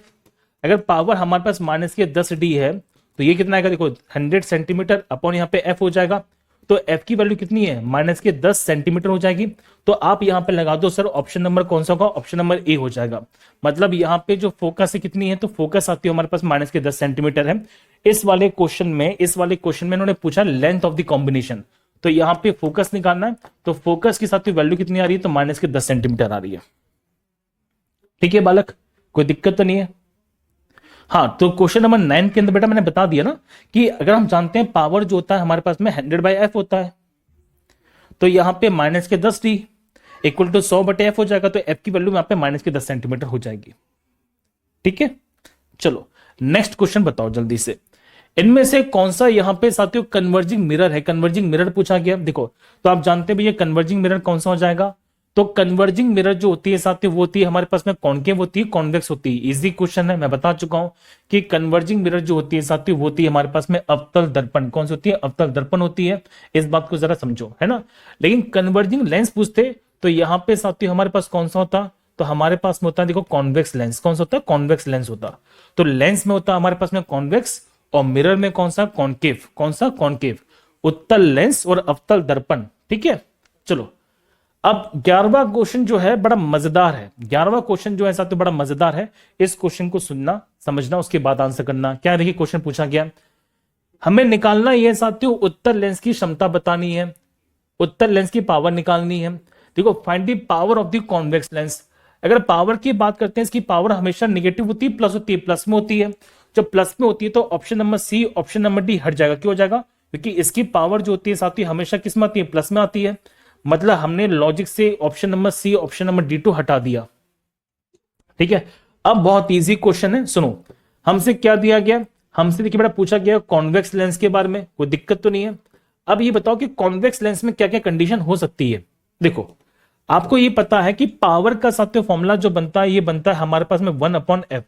अगर पावर हमारे पास माइनस के 10 डी है तो ये कितना आएगा, देखो 100 सेंटीमीटर अपॉन यहाँ पे एफ हो जाएगा। तो एफ की वैल्यू कितनी है, माइनस के 10 सेंटीमीटर हो जाएगी। तो आप यहां पे लगा दो सर, ऑप्शन नंबर कौन सा होगा, ऑप्शन नंबर ए हो जाएगा। मतलब यहां पे जो फोकस है कितनी है, तो फोकस आती है हमारे पास माइनस के 10 सेंटीमीटर है। इस वाले क्वेश्चन में इन्होंने पूछा लेंथ ऑफ द कॉम्बिनेशन, तो यहां पे फोकस निकालना है, तो फोकस की साथ वैल्यू कितनी आ रही है, तो माइनस के 10 सेंटीमीटर आ रही है। ठीक है बालक, कोई दिक्कत तो नहीं है। हाँ, तो क्वेश्चन नंबर 9 के अंदर बेटा मैंने बता दिया ना कि अगर हम जानते हैं पावर जो होता है हमारे पास में 100/f होता है, तो यहां पे माइनस के 10 डी इक्वल टू 100/f हो जाएगा। तो f की वैल्यू यहां पे माइनस के 10 सेंटीमीटर हो जाएगी। ठीक है, चलो नेक्स्ट क्वेश्चन बताओ जल्दी से, इनमें से कौन सा यहां पे साथियों कन्वर्जिंग मिरर है, कन्वर्जिंग मिरर पूछा गया। देखो तो आप जानते हैं भैया कन्वर्जिंग मिरर कौन सा हो जाएगा, तो कन्वर्जिंग मिरर जो होती है साथियों वो होती है हमारे पास में कॉनकेव होती है, कॉन्वेक्स होती है। इजी क्वेश्चन है, मैं बता चुका हूं कि कन्वर्जिंग मिरर जो होती है साथियों वो होती है हमारे पास में अवतल दर्पण। कौन सी होती है, अवतल दर्पण होती है। इस बात को जरा समझो, है ना। लेकिन कन्वर्जिंग लेंस पूछते तो यहां पे साथियों हमारे पास कौन सा होता, तो हमारे पास में होता है देखो कॉन्वेक्स लेंस। कौन सा होता है, कॉन्वेक्स लेंस होता। तो लेंस में होता है हमारे पास में कॉन्वेक्स, और मिरर में कौन सा, कॉनकेव। कौन सा, कॉनकेव। उत्तल लेंस और अवतल दर्पण। ठीक है, चलो अब 11वां क्वेश्चन जो है बड़ा मजेदार है। 11वां क्वेश्चन जो है साथियों बड़ा मजेदार है। इस क्वेश्चन को सुनना समझना उसके बाद आंसर करना। क्या देखिए क्वेश्चन पूछा गया, हमें निकालना यह साथियों उत्तल लेंस की क्षमता बतानी है, उत्तल लेंस की पावर निकालनी है। देखो find the power of the convex lens. अगर पावर की बात करते हैं इसकी पावर हमेशा नेगेटिव होती है, प्लस होती है, प्लस में होती है। जब प्लस में होती है तो option number C option number D हट जाएगा। क्यों हो जाएगा, क्योंकि इसकी पावर जो होती है साथियों हमेशा किस में आती है, प्लस में आती है। मतलब हमने लॉजिक से option number C option number D टू हटा दिया। ठीक है, अब बहुत इजी क्वेश्चन है, सुनो। हमसे क्या दिया गया, हमसे देखिए बेटा पूछा गया कॉन्वेक्स लेंस के बारे में, कोई दिक्कत तो नहीं है। अब ये बताओ कि कॉन्वेक्स लेंस में क्या क्या कंडीशन हो सकती है। देखो आपको ये पता है कि पावर का साथियों फॉर्मूला जो बनता है ये बनता है हमारे पास में 1/f,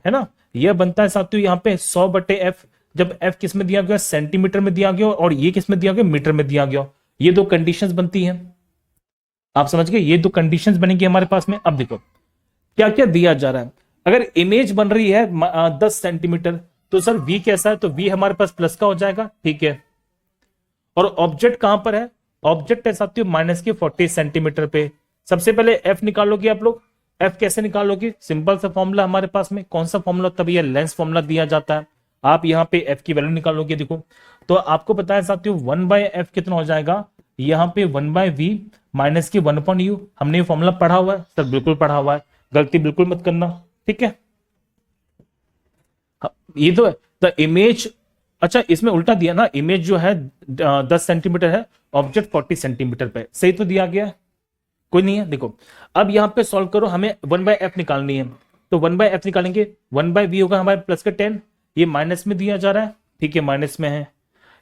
है ना। यह बनता है साथियों यहाँ पे 100/f। जब f किस में दिया गया, सेंटीमीटर में दिया गया, और ये किस में दिया गया, मीटर में दिया गया। ये दो कंडीशंस बनती हैं, आप समझ गए, ये दो कंडीशंस बनेंगी हमारे पास में। अब देखो क्या क्या दिया जा रहा है। अगर इमेज बन रही है 10 सेंटीमीटर, तो सर v कैसा है, तो v हमारे पास प्लस का हो जाएगा। ठीक है, और ऑब्जेक्ट कहां पर है, ऑब्जेक्ट है साथियों माइनस के 40 सेंटीमीटर पे। सबसे पहले f निकालोगे आप लोग। f कैसे निकालोगे, सिंपल सा फॉर्मूला हमारे पास में, कौन सा फॉर्मूला, तभी यह लेंस फॉर्मूला दिया जाता है। आप यहाँ पे f की वैल्यू निकालोगे, देखो तो आपको पता है साथियों 1/f कितना हो जाएगा, यहाँ पे 1/v माइनस के 1/u। हमने ये फॉर्मूला पढ़ा हुआ है सर, बिल्कुल पढ़ा हुआ है, गलती बिल्कुल मत करना। ठीक है, ये तो है द इमेज। अच्छा इसमें उल्टा दिया ना, इमेज जो है 10 सेंटीमीटर है, ऑब्जेक्ट 40 सेंटीमीटर पे, सही तो दिया गया है, कोई नहीं है। देखो अब यहां पे सॉल्व करो, हमें 1/f निकालनी है, तो 1/f निकालेंगे, 1/v होगा हमारे प्लस का 10, ये माइनस में दिया जा रहा है। ठीक है, माइनस में है,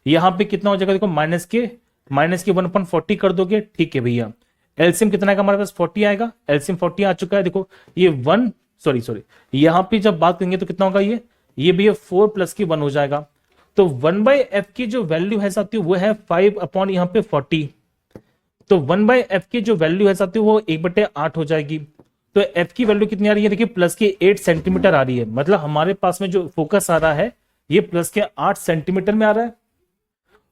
यहां पे कितना हो जाएगा, देखो माइनस के 1/40 कर दोगे। ठीक है भैया, एलसीएम कितना आएगा हमारे पास, 40 आएगा। एलसीएम 40 आ चुका है। देखो ये 1 सॉरी यहां पे जब बात करेंगे तो कितना होगा, ये भैया 4 प्लस की 1 हो जाएगा। तो 1/f की जो वैल्यू है साथियों वो है 5 यहाँ पे 40। तो 1/f की जो वैल्यू है साथियों वो 1/8 हो जाएगी। तो f की वैल्यू कितनी आ रही है, देखिए प्लस के 8 सेंटीमीटर आ रही है। मतलब हमारे पास में जो फोकस आ रहा है ये प्लस के 8 सेंटीमीटर में आ रहा है।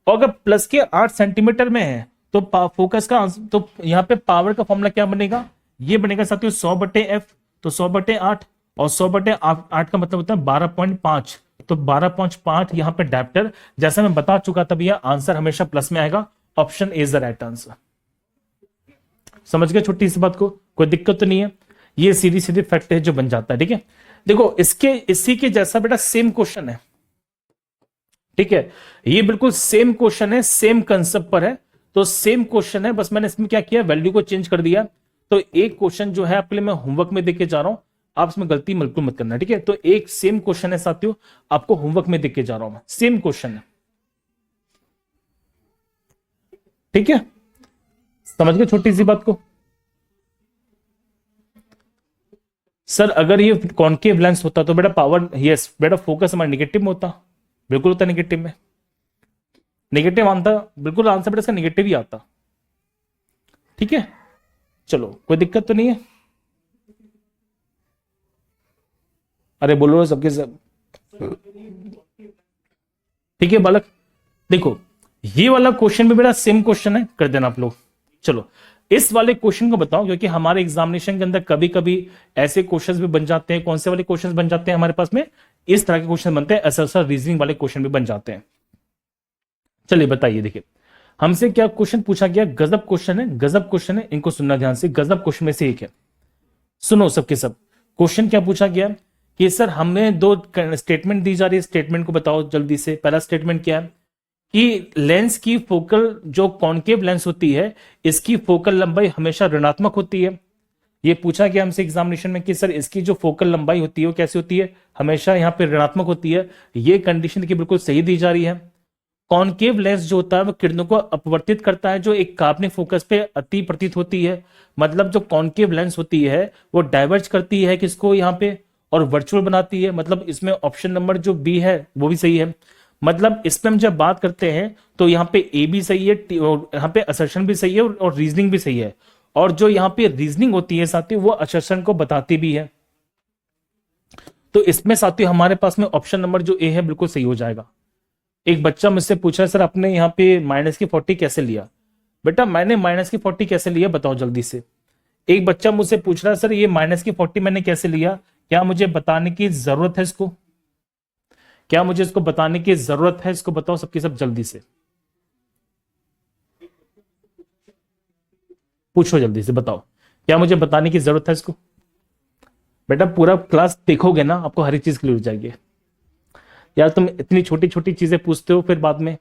और अगर प्लस के 8 सेंटीमीटर में है तो फोकस का तो यहाँ पे पावर का फॉर्मूला क्या बनेगा, ये बनेगा साथियों 100/f। तो 100/8 और 100/8 का मतलब होता है 12.5। तो 12.5 यहाँ पे डायप्टर, जैसा मैं बता चुका था भैया आंसर हमेशा प्लस में आएगा। Option A is the right answer. समझ गए छोटी सी बात को, कोई दिक्कत तो नहीं है, ये सीधी सीधी फैक्ट है जो बन जाता है। ठीक है, देखो इसके इसी के जैसा बेटा सेम क्वेश्चन है। ठीक है, ये बिल्कुल सेम क्वेश्चन है, सेम कंसेप्ट पर है, तो सेम क्वेश्चन है, बस मैंने इसमें क्या किया, वैल्यू को चेंज कर दिया। तो एक क्वेश्चन जो है आपके लिए मैं होमवर्क में देके जा रहा हूं, आप इसमें गलती बिल्कुल मत करना। ठीक है, तो एक सेम क्वेश्चन है साथियों, आपको होमवर्क में देके जा रहा हूं मैं, सेम क्वेश्चन है। ठीक है, समझ गए छोटी सी बात को। सर अगर ये कॉन्केव लेंस होता तो बेटा पावर, यस बेटा फोकस हमारा निगेटिव में होता, बिल्कुल होता निगेटिव में, नेगेटिव आता, बिल्कुल आंसर बेटा इसका निगेटिव ही आता। ठीक है, चलो कोई दिक्कत तो नहीं है। अरे बोलो सबके सब। ठीक है बालक, देखो ये वाला क्वेश्चन भी बेटा सेम क्वेश्चन है, कर देना आप लोग। चलो इस वाले क्वेश्चन को बताओ, क्योंकि हमारे एग्जामिनेशन के अंदर कभी कभी ऐसे क्वेश्चंस भी बन जाते हैं। कौन से वाले क्वेश्चंस बन जाते हैं हमारे पास में, इस तरह के क्वेश्चन बनते हैं, असरसर रीजनिंग वाले क्वेश्चन भी बन जाते हैं। चलिए बताइए, देखिए हमसे क्या क्वेश्चन पूछा गया, गजब क्वेश्चन है, गजब क्वेश्चन है, इनको सुनना ध्यान से, गजब क्वेश्चन में से एक है। सुनो सबके सब, क्वेश्चन क्या पूछा गया कि सर हमें दो स्टेटमेंट दी जा रही है, स्टेटमेंट को बताओ जल्दी से। पहला स्टेटमेंट क्या है कि लेंस की फोकल, जो कॉन्केव लेंस होती है, इसकी फोकल लंबाई हमेशा ऋणात्मक होती है। ये पूछा गया हमसे एग्जामिनेशन में कि सर इसकी जो फोकल लंबाई होती है वो कैसी होती है, हमेशा यहाँ पे ऋणात्मक होती है। ये कंडीशन देखिए बिल्कुल सही दी जा रही है। कॉन्केव लेंस जो होता है वो किरणों को अपवर्तित करता है, जो एक काल्पनिक फोकस पे अति प्रतीत होती है। मतलब जो कॉन्केव लेंस होती है वो डाइवर्ज करती है किसको यहाँ पे, और वर्चुअल बनाती है। मतलब इसमें ऑप्शन नंबर जो बी है वो भी सही है। मतलब इसमें हम जब बात करते हैं तो यहाँ पे ए भी सही है, और यहाँ पे असर्शन भी सही है, और रीजनिंग भी सही है। और जो यहाँ पे रीजनिंग होती है साथियों वो असर्शन को बताती भी है। तो इसमें साथियों हमारे पास में ऑप्शन नंबर जो ए है बिल्कुल सही हो जाएगा। एक बच्चा मुझसे पूछा सर आपने यहाँ पे माइनस की 40 कैसे लिया। बेटा मैंने माइनस की 40 कैसे लिया बताओ जल्दी से। एक बच्चा मुझसे पूछ रहा है सर ये माइनस की 40 मैंने कैसे लिया, क्या मुझे बताने की जरूरत है इसको, क्या मुझे इसको बताने की जरूरत है, इसको बताओ सबकी सब जल्दी से, पूछो जल्दी से, बताओ क्या मुझे बताने की जरूरत है इसको। बेटा पूरा क्लास देखोगे ना आपको हर एक चीज क्लियर हो जाएगी। यार तुम इतनी छोटी छोटी चीजें पूछते हो फिर बाद में।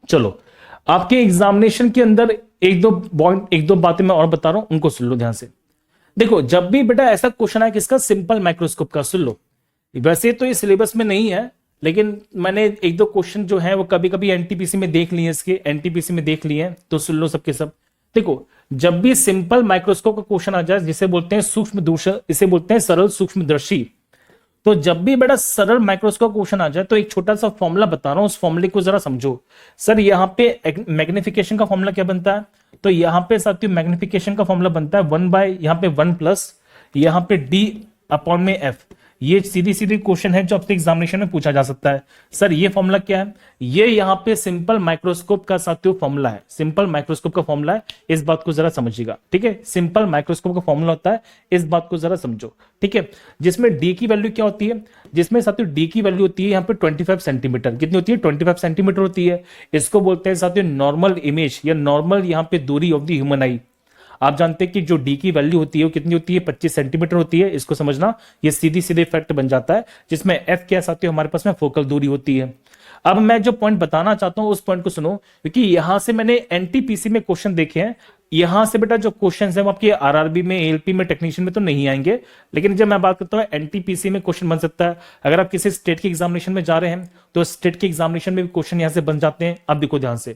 चलो आपके एग्जामिनेशन के अंदर एक दो बातें मैं और बता रहा हूं, उनको सुन लो ध्यान से। देखो जब भी बेटा ऐसा क्वेश्चन है किसका, सिंपल माइक्रोस्कोप का, सुन लो। वैसे तो ये सिलेबस में नहीं है, लेकिन मैंने एक दो क्वेश्चन जो है वो कभी कभी एनटीपीसी में देख लिए, इसके एनटीपीसी में देख लिए हैं, तो सुन लो सबके सब। देखो जब भी सिंपल माइक्रोस्कोप का क्वेश्चन आ जाए, जिसे बोलते हैं सूक्ष्म दूरदर्शी, इसे बोलते हैं सरल सूक्ष्मदर्शी, तो जब भी बड़ा सरल माइक्रोस्कोप क्वेश्चन आ जाए तो एक छोटा सा फॉर्मूला बता रहा हूं, उस फॉर्मूले को जरा समझो। सर यहाँ पे मैग्निफिकेशन का फॉर्मूला क्या बनता है, तो यहाँ पे साथियों मैग्निफिकेशन का फॉर्मूला बनता है 1 यहाँ पे 1 प्लस यहाँ पे डी अपॉन में एफ। ये सीधी सीधी क्वेश्चन है जो आपसे एग्जामिनेशन में पूछा जा सकता है। सर ये फॉर्मूला क्या है, ये यहाँ पे सिंपल माइक्रोस्कोप का साथियों फॉर्मूला है, सिंपल माइक्रोस्कोप का फॉर्मूला है, इस बात को जरा समझिएगा। ठीक है, सिंपल माइक्रोस्कोप का फॉर्मूला होता है, इस बात को जरा समझो। ठीक है, जिसमें डी की वैल्यू क्या होती है, जिसमें साथियों डी की वैल्यू होती है यहाँ पे 25 सेंटीमीटर, कितनी होती है 25 सेंटीमीटर होती है। इसको बोलते हैं साथियों नॉर्मल इमेज या नॉर्मल यहाँ पे दूरी ऑफ द ह्यूमन आई। आप जानते हैं कि जो डी की वैल्यू होती है वो कितनी होती है 25 सेंटीमीटर होती है, इसको समझना, ये सीधी सीधे फैक्ट बन जाता है। जिसमें एफ क्या साथियों हमारे पास में फोकल दूरी होती है। अब मैं जो पॉइंट बताना चाहता हूं उस पॉइंट को सुनो, क्योंकि यहां से मैंने एनटीपीसी में क्वेश्चन देखे हैं। यहां से बेटा जो क्वेश्चन है वो आपके आरआरबी में, एएलपी में, टेक्नीशियन में तो नहीं आएंगे, लेकिन जब मैं बात करता हूं एनटीपीसी में क्वेश्चन बन सकता है। अगर आप किसी स्टेट के एग्जामिनेशन में जा रहे हैं तो स्टेट के एग्जामिनेशन में भी क्वेश्चन यहां से बन जाते हैं। अब देखो ध्यान से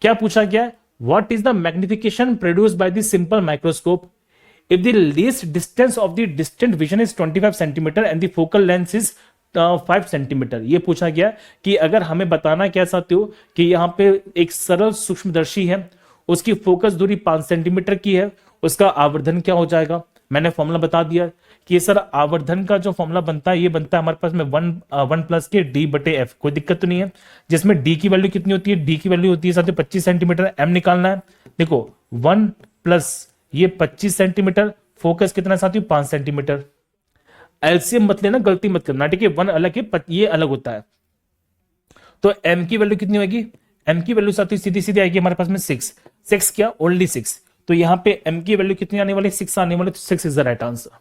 क्या पूछा गया है, what is the magnification produced by the simple microscope if the least distance of the distant vision is 25 centimeter and the focal length is 5 centimetre. ये पूछा गया कि अगर हमें बताना क्या चाहते हो कि यहाँ पे एक सरल सूक्ष्मदर्शी है, उसकी फोकस दूरी 5 सेंटीमीटर की है, उसका आवर्धन क्या हो जाएगा। मैंने फॉर्मूला बता दिया कि सर आवर्धन का जो फॉर्मूला बनता है ये बनता है हमारे पास में 1 प्लस के डी बटे एफ, कोई दिक्कत तो नहीं है। जिसमें डी की वैल्यू कितनी होती है, डी की वैल्यू होती है साथ 25 सेंटीमीटर, एम निकालना है। देखो 1 प्लस ये 25 सेंटीमीटर, फोकस कितना साथियों 5 सेंटीमीटर। एलसीएम मत लेना, गलती मत करना, ठीक है, 1 अलग है ये अलग होता है। तो एम की वैल्यू कितनी होगी, m की वैल्यू साथियों सीधी सीधी आएगी हमारे पास में 6, 6 क्या, ओनली 6। तो यहाँ पे m की वैल्यू कितनी आने वाली, 6 आने वाली, तो 6 इज द राइट आंसर।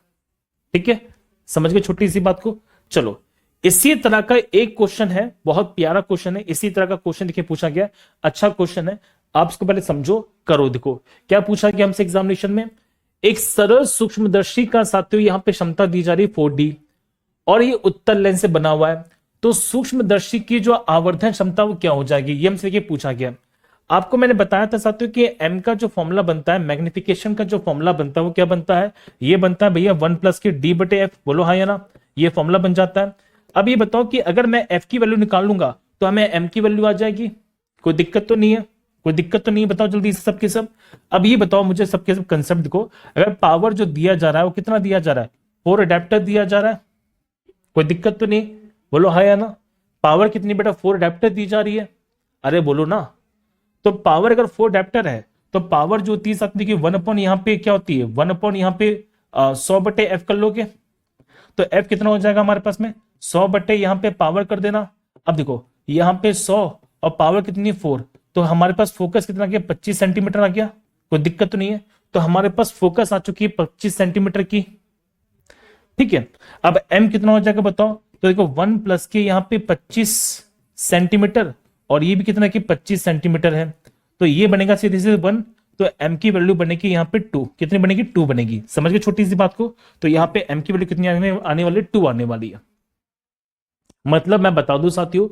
ठीक है, समझ गए छोटी सी बात को। चलो, इसी तरह का एक क्वेश्चन है, बहुत प्यारा क्वेश्चन है, इसी तरह का क्वेश्चन देखिए पूछा गया, अच्छा क्वेश्चन है, आप इसको पहले समझो, करो। देखो क्या पूछा गया हमसे एग्जामिनेशन में, एक सरल सूक्ष्मदर्शी का साथियों यहां पे क्षमता दी जा रही है 4D, और ये उत्तल लेंस से बना हुआ है, तो सूक्ष्मदर्शी की जो आवर्धन क्षमता वो क्या हो जाएगी, ये हमसे देखिए पूछा गया। आपको मैंने बताया था साथियों कि m का जो फॉर्मूला बनता है, मैग्निफिकेशन का जो फॉर्मूला बनता है वो क्या बनता है, ये बनता है भैया 1 प्लस के d बटे f, बोलो हाँ या ना, ये फॉर्मूला बन जाता है। अब ये बताओ कि अगर मैं f की वैल्यू निकाल लूंगा तो हमें m की वैल्यू आ जाएगी, कोई दिक्कत तो नहीं है, कोई दिक्कत तो नहीं है, बताओ जल्दी से सबके सब। अब ये बताओ मुझे सबके सब कंसेप्ट देखो, अगर पावर जो दिया जा रहा है वो कितना दिया जा रहा है, 4 अडेप्टर दिया जा रहा है, कोई दिक्कत तो नहीं, बोलो हाँ या ना। पावर कितनी बेटा, 4 अडेप्टर दी जा रही है, अरे बोलो ना। तो पावर अगर 4 अडेप्टर है तो पावर जो होती है साथ देखिए 1 अपॉन यहाँ पे क्या होती है, 1 अपॉन यहाँ पे 100 बटे एफ कर लोगे, तो एफ कितना हो जाएगा हमारे पास में 100 बटे यहाँ पे पावर कर देना। अब देखो यहाँ पे 100 और पावर कितनी 4, तो हमारे पास फोकस कितना आ गया, 25 सेंटीमीटर आ गया, कोई दिक्कत तो नहीं है। तो हमारे पास फोकस आ चुकी है 25 सेंटीमीटर की। ठीक है, अब m कितना हो जाएगा बताओ, तो देखो 1 प्लस के यहाँ पे 25 सेंटीमीटर, और ये भी कितना कि 25 सेंटीमीटर है, तो ये बनेगा सीधे सीधे 1, तो m की वैल्यू बनेगी यहाँ पे 2, कितनी बनेगी 2 बनेगी, समझ गए छोटी सी बात को। तो यहाँ पे m की वैल्यू कितनी आने वाली, 2 आने वाली है। मतलब मैं बता दूं साथियों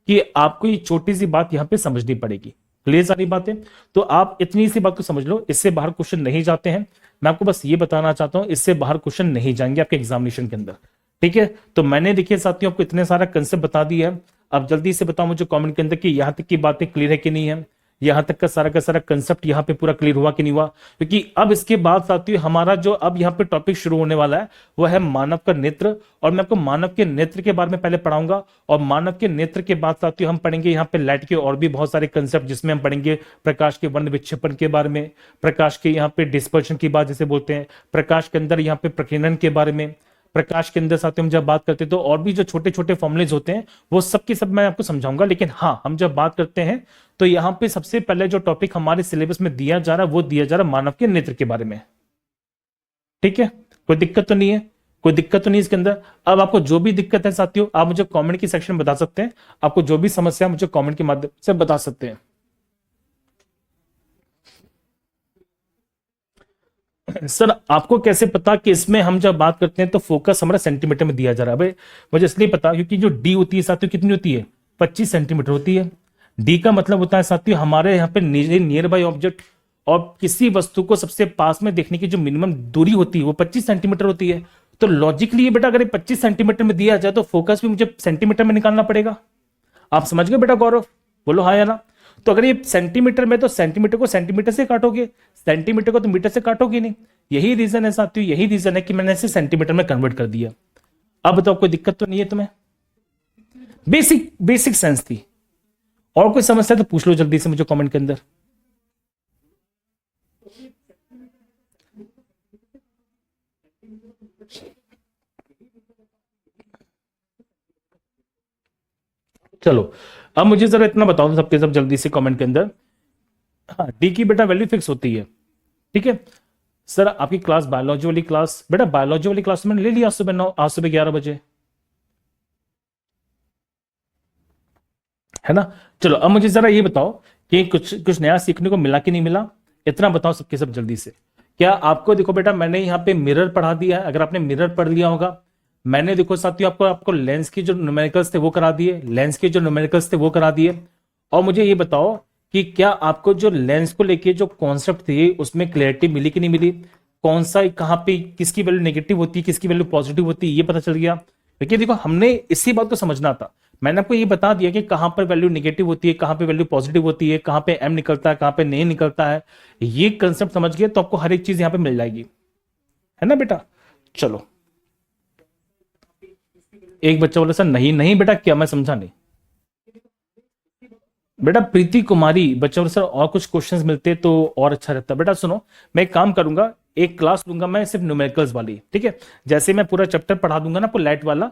कि आपको ये छोटी सी बात यहाँ पे समझनी पड़ेगी, क्लियर सारी बातें। तो आप इतनी सी बात को समझ लो, इससे बाहर क्वेश्चन नहीं जाते हैं, मैं आपको बस ये बताना चाहता हूं, इससे बाहर क्वेश्चन नहीं जाएंगे आपके एग्जामिनेशन के अंदर। ठीक है, तो मैंने देखिए साथियों आपको इतने सारा कंसेप्ट बता दिया है। अब जल्दी से बताओ मुझे कमेंट के अंदर कि यहां तक की बातें क्लियर है कि नहीं है, यहां तक का सारा कंसेप्ट यहाँ पे पूरा क्लियर हुआ कि नहीं हुआ। क्योंकि अब इसके बाद साथियों हमारा जो अब यहाँ पे टॉपिक शुरू होने वाला है वो है मानव का नेत्र, और मैं आपको मानव के नेत्र के बारे में पहले पढ़ाऊंगा, और मानव के नेत्र के बाद साथियों हम पढ़ेंगे यहाँ पे लाइट के और भी बहुत सारे कंसेप्ट, जिसमें हम पढ़ेंगे प्रकाश के वर्ण विक्षेपण के बारे में, प्रकाश के यहाँ पे डिस्पर्शन की बात जिसे बोलते हैं, प्रकाश के अंदर यहाँ पे प्रकीर्णन के बारे में, प्रकाश के अंदर साथियों हम जब बात करते हैं तो और भी जो छोटे छोटे फॉर्मुलेज होते हैं वो सब के सब मैं आपको समझाऊंगा। लेकिन हाँ, हम जब बात करते हैं तो यहाँ पे सबसे पहले जो टॉपिक हमारे सिलेबस में दिया जा रहा है वो दिया जा रहा है मानव के नेत्र के बारे में। ठीक है, कोई दिक्कत तो नहीं है, कोई दिक्कत तो नहीं इसके अंदर। अब आपको जो भी दिक्कत है साथियों आप मुझे कमेंट की सेक्शन में बता सकते हैं, आपको जो भी समस्या मुझे कमेंट के माध्यम से बता सकते हैं। सर आपको कैसे पता कि इसमें हम जब बात करते हैं तो फोकस हमारा सेंटीमीटर में दिया जा रहा है, भाई मुझे इसलिए पता क्योंकि जो डी होती है साथियों कितनी होती है, 25 सेंटीमीटर होती है। डी का मतलब होता है साथियों हमारे यहाँ पे नियर बाय ऑब्जेक्ट, और किसी वस्तु को सबसे पास में देखने की जो मिनिमम दूरी होती है वो 25 सेंटीमीटर होती है। तो लॉजिकली ये बेटा अगर 25 सेंटीमीटर में दिया जाए तो फोकस भी मुझे सेंटीमीटर में निकालना पड़ेगा। आप समझ गए बेटा गौरव, बोलो हाँ या ना। तो अगर ये सेंटीमीटर में तो सेंटीमीटर को सेंटीमीटर से काटोगे, सेंटीमीटर को तो मीटर से काटोगे नहीं। यही रीजन है साथियों, यही रीजन है कि मैंने इसे सेंटीमीटर में कन्वर्ट कर दिया। अब बताओ कोई दिक्कत तो नहीं है तुम्हें, बेसिक सेंस थी। और कोई समस्या तो पूछ लो जल्दी से मुझे कमेंट के अंदर। चलो अब मुझे जरा इतना बताओ सबके सब जल्दी से कमेंट के अंदर। हाँ, डी की बेटा वैल्यू फिक्स होती है। ठीक है सर, आपकी क्लास बायोलॉजी वाली क्लास, बेटा बायोलॉजी वाली क्लास मैंने ले लिया आज सुबह 11 बजे, है ना। चलो अब मुझे जरा ये बताओ कि कुछ नया सीखने को मिला कि नहीं मिला, इतना बताओ सबके सब जल्दी से। क्या आपको देखो बेटा मैंने यहाँ पे मिरर पढ़ा दिया है, अगर आपने मिरर पढ़ लिया होगा। मैंने देखो साथियों आपको लेंस की जो न्यूमेरिकल्स थे वो करा दिए, लेंस के जो न्यूमेरिकल्स थे वो करा दिए। और मुझे ये बताओ कि क्या आपको जो लेंस को लेके जो कॉन्सेप्ट थी उसमें क्लैरिटी मिली कि नहीं मिली, कौन सा कहाँ पे किसकी वैल्यू नेगेटिव होती है किसकी वैल्यू पॉजिटिव होती है, ये पता चल गया। क्योंकि देखो हमने इसी बात को समझना था, मैंने आपको ये बता दिया कि कहां पर वैल्यू नेगेटिव होती है, कहां पे वैल्यू पॉजिटिव होती है, कहां पे एम निकलता है कहां पे नहीं निकलता है। ये कंसेप्ट समझ गए तो आपको हर एक चीज यहां पे मिल जाएगी, है ना बेटा। चलो एक बच्चा बोला सर नहीं नहीं बेटा, क्या मैं समझा नहीं बेटा। प्रीति कुमारी बच्चा बोला सर और कुछ क्वेश्चंस मिलते तो और अच्छा रहता। बेटा सुनो, मैं एक काम करूंगा, एक क्लास लूंगा मैं सिर्फ न्यूमेरिकल्स वाली, ठीक है। जैसे मैं पूरा चैप्टर पढ़ा दूंगा ना आपको लाइट वाला,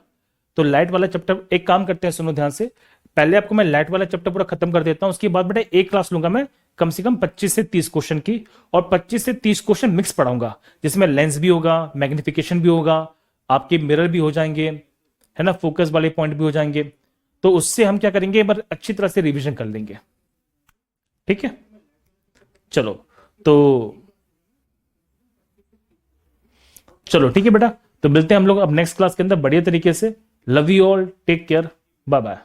तो लाइट वाला चैप्टर एक काम करते हैं, सुनो ध्यान से। पहले आपको मैं लाइट वाला चैप्टर पूरा खत्म कर देता हूं, उसके बाद बेटा एक क्लास लूंगा मैं कम से कम 25 से 30 क्वेश्चन की, और 25 से 30 क्वेश्चन मिक्स पढ़ाऊंगा, जिसमें लेंस भी होगा, मैग्निफिकेशन भी होगा, आपके मिरर भी हो जाएंगे, है ना, फोकस वाले पॉइंट भी हो जाएंगे। तो उससे हम क्या करेंगे, एक बार अच्छी तरह से रिवीजन कर लेंगे। ठीक है, चलो तो चलो ठीक है बेटा, तो मिलते हैं हम लोग अब नेक्स्ट क्लास के अंदर बढ़िया तरीके से। Love you all, take care, bye bye.